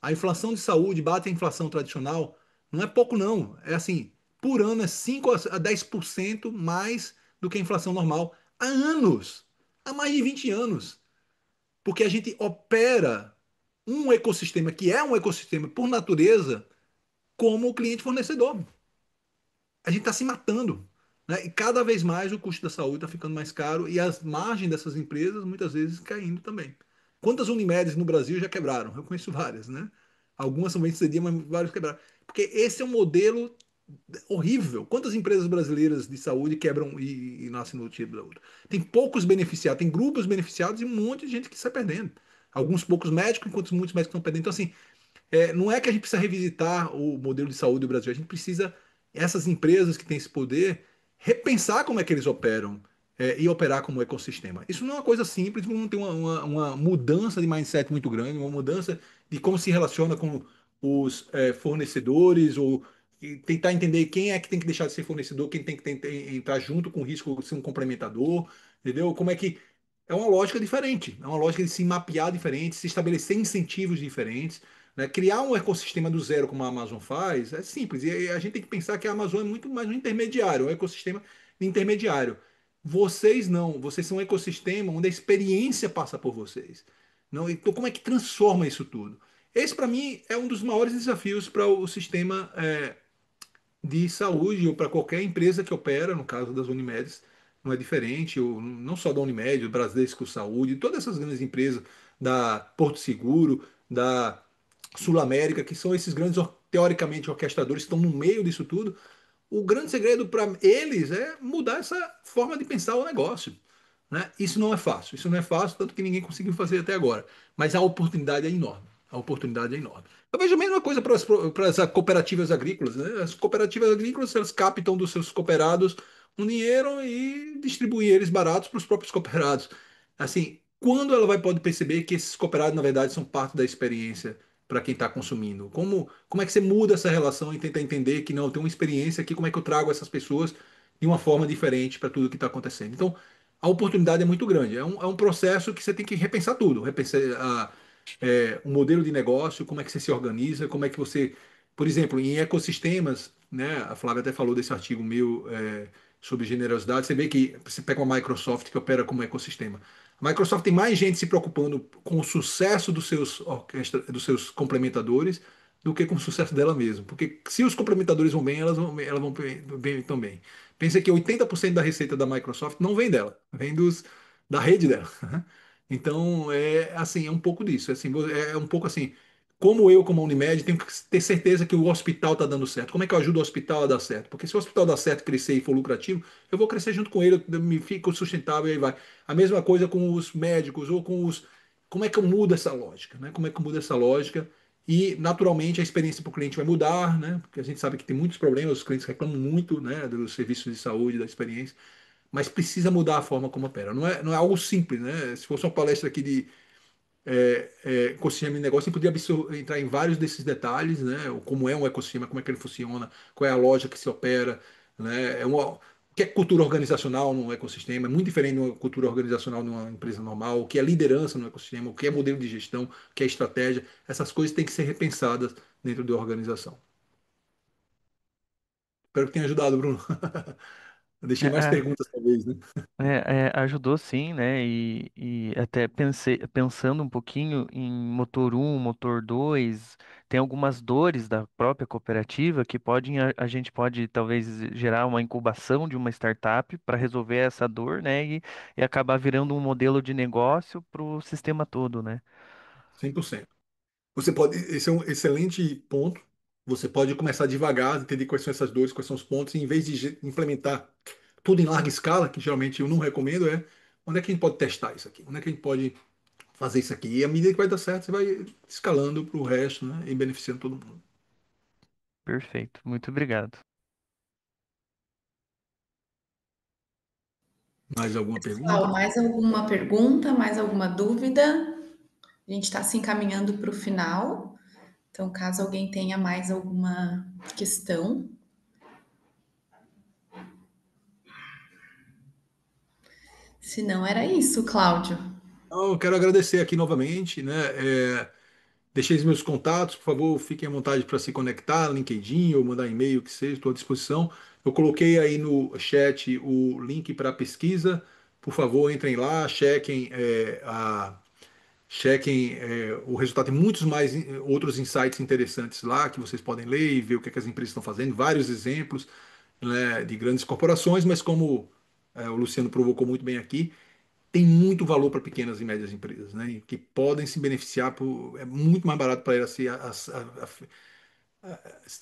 A inflação de saúde bate a inflação tradicional, não é pouco não, é assim, por ano é 5 a 10% mais do que a inflação normal há anos, há mais de 20 anos, porque a gente opera um ecossistema que é um ecossistema por natureza como cliente fornecedor. A gente está se matando. Né? E cada vez mais o custo da saúde está ficando mais caro e as margens dessas empresas muitas vezes caindo também. Quantas Unimedes no Brasil já quebraram? Eu conheço várias, né? Algumas são bem sucedidas, mas várias quebraram. Porque esse é um modelo horrível. Quantas empresas brasileiras de saúde quebram e nascem no tipo da outra? Tem poucos beneficiados, tem grupos beneficiados e um monte de gente que sai perdendo. Alguns poucos médicos, enquanto muitos médicos estão perdendo. Então, assim, não é que a gente precisa revisitar o modelo de saúde do Brasil, a gente precisa, essas empresas que têm esse poder, repensar como é que eles operam e operar como ecossistema. Isso não é uma coisa simples, não tem uma mudança de mindset muito grande, uma mudança de como se relaciona com os fornecedores, e tentar entender quem é que tem que deixar de ser fornecedor, quem tem que entrar junto com o risco de ser um complementador, entendeu? Como é que. É uma lógica diferente, é uma lógica de se mapear diferente, se estabelecer incentivos diferentes, né? Criar um ecossistema do zero, como a Amazon faz, é simples. E a gente tem que pensar que a Amazon é muito mais um intermediário, um ecossistema intermediário. Vocês não, vocês são um ecossistema onde a experiência passa por vocês. Não, então, como é que transforma isso tudo? Esse, para mim, é um dos maiores desafios para o sistema de saúde ou para qualquer empresa que opera, no caso das Unimedes, não é diferente, ou não só da Unimed, o Bradesco Saúde, todas essas grandes empresas da Porto Seguro, da Sul América, que são esses grandes, teoricamente, orquestradores que estão no meio disso tudo. O grande segredo para eles é mudar essa forma de pensar o negócio. Né? Isso não é fácil, isso não é fácil, tanto que ninguém conseguiu fazer até agora. Mas a oportunidade é enorme. A oportunidade é enorme. Eu vejo a mesma coisa para as cooperativas agrícolas. Né? As cooperativas agrícolas, elas captam dos seus cooperados um dinheiro e distribuem eles baratos para os próprios cooperados. Assim, quando ela vai pode perceber que esses cooperados, na verdade, são parte da experiência para quem está consumindo? Como é que você muda essa relação e tenta entender que não, eu tenho uma experiência aqui, como é que eu trago essas pessoas de uma forma diferente para tudo que está acontecendo? Então, a oportunidade é muito grande. É um processo que você tem que repensar tudo, repensar o modelo de negócio, como é que você se organiza, como é que você, por exemplo, em ecossistemas, né? A Flávia até falou desse artigo meu sobre generosidade. Você vê que você pega uma Microsoft que opera como ecossistema. A Microsoft tem mais gente se preocupando com o sucesso dos seus complementadores do que com o sucesso dela mesmo. Porque se os complementadores vão bem, elas vão bem também. Pensa que 80% da receita da Microsoft não vem dela, vem da rede dela. Então, é assim, é um pouco disso. Assim, é um pouco assim, como eu, como a Unimed, tenho que ter certeza que o hospital está dando certo. Como é que eu ajudo o hospital a dar certo? Porque se o hospital dar certo, crescer e for lucrativo, eu vou crescer junto com ele, eu me fico sustentável e aí vai. A mesma coisa com os médicos ou com os. Como é que eu mudo essa lógica, né? Como é que eu mudo essa lógica? E, naturalmente, a experiência para o cliente vai mudar, né? Porque a gente sabe que tem muitos problemas, os clientes reclamam muito, né, dos serviços de saúde, da experiência, mas precisa mudar a forma como opera. Não é algo simples, né? Se fosse uma palestra aqui de ecossistema de negócio, a gente podia entrar em vários desses detalhes, né? Como é um ecossistema, como é que ele funciona, qual é a lógica que se opera, né? O que é cultura organizacional num ecossistema, é muito diferente de uma cultura organizacional numa empresa normal, o que é liderança no ecossistema, o que é modelo de gestão, o que é estratégia, essas coisas têm que ser repensadas dentro da organização. Espero que tenha ajudado, Bruno. Eu deixei mais É, perguntas, talvez, né? ajudou sim, né? E até pensando um pouquinho em motor um, motor 2, tem algumas dores da própria cooperativa que podem, a gente pode talvez gerar uma incubação de uma startup para resolver essa dor, né? E acabar virando um modelo de negócio para o sistema todo, né? 100%. Você pode, esse é um excelente ponto. Você pode começar devagar, entender quais são essas dores, quais são os pontos, e em vez de implementar tudo em larga escala, que geralmente eu não recomendo, onde é que a gente pode testar isso aqui? Onde é que a gente pode fazer isso aqui? E à medida que vai dar certo, você vai escalando para o resto, né? E beneficiando todo mundo. Perfeito. Muito obrigado. Mais alguma Pessoal, pergunta? mais alguma pergunta, mais alguma dúvida? A gente está se encaminhando para o final, então caso alguém tenha mais alguma questão. Se não, era isso, Cláudio. Então, eu quero agradecer aqui novamente, né? Deixei os meus contatos, por favor, fiquem à vontade para se conectar, LinkedIn ou mandar e-mail, que seja, estou à disposição. Eu coloquei aí no chat o link para a pesquisa. Por favor, entrem lá, chequem o resultado. Tem muitos mais outros insights interessantes lá que vocês podem ler e ver o que, é que as empresas estão fazendo. Vários exemplos, né, de grandes corporações, mas como o Luciano provocou muito bem aqui, tem muito valor para pequenas e médias empresas, né? Que podem se beneficiar é muito mais barato para elas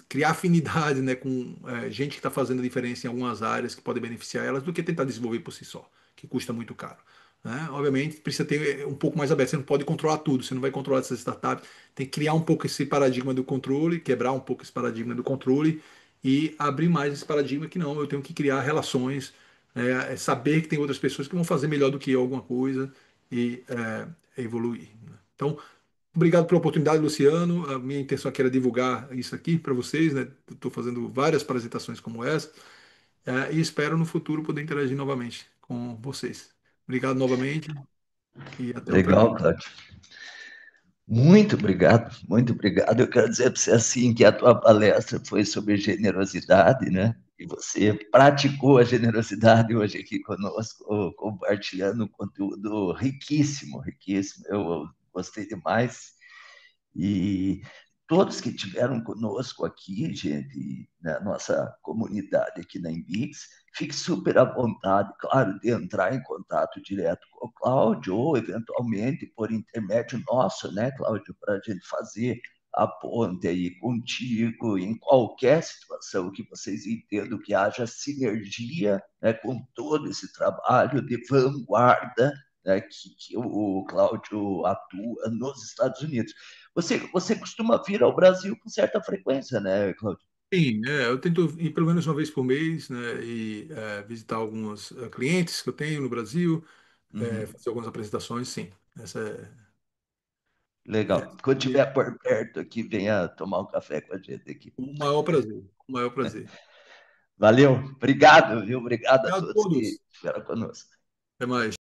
criar afinidade, né, com gente que está fazendo a diferença em algumas áreas que podem beneficiar elas do que tentar desenvolver por si só, que custa muito caro. Né? Obviamente, precisa ter um pouco mais aberto. Você não pode controlar tudo, você não vai controlar essas startups. Tem que criar um pouco esse paradigma do controle, quebrar um pouco esse paradigma do controle e abrir mais esse paradigma que não, eu tenho que criar relações, saber que tem outras pessoas que vão fazer melhor do que eu alguma coisa e evoluir. Né? Então, obrigado pela oportunidade, Luciano. A minha intenção aqui era divulgar isso aqui para vocês, né? Estou fazendo várias apresentações como essa, e espero no futuro poder interagir novamente com vocês. Obrigado novamente e até outra vez. Legal, Cláudio. Muito obrigado, muito obrigado. Eu quero dizer para você assim que a tua palestra foi sobre generosidade, né? E você praticou a generosidade hoje aqui conosco, compartilhando um conteúdo riquíssimo, riquíssimo. Eu gostei demais. E todos que estiveram conosco aqui, gente, na nossa comunidade aqui na Embix, fique super à vontade, claro, de entrar em contato direto com o Cláudio, ou eventualmente por intermédio nosso, né, Cláudio, para a gente fazer a ponte aí contigo em qualquer situação que vocês entendam que haja sinergia, né, com todo esse trabalho de vanguarda, né, que o Cláudio atua nos Estados Unidos. Você costuma vir ao Brasil com certa frequência, né, Cláudio? Sim, eu tento ir pelo menos uma vez por mês, né, e visitar alguns clientes que eu tenho no Brasil, Uhum. fazer algumas apresentações, sim. Essa Legal. Quando é estiver por perto aqui, venha tomar um café com a gente aqui. o maior prazer, o maior prazer. Valeu, obrigado, viu? Obrigado a Obrigado a todos que todos. estiveram conosco. Até mais.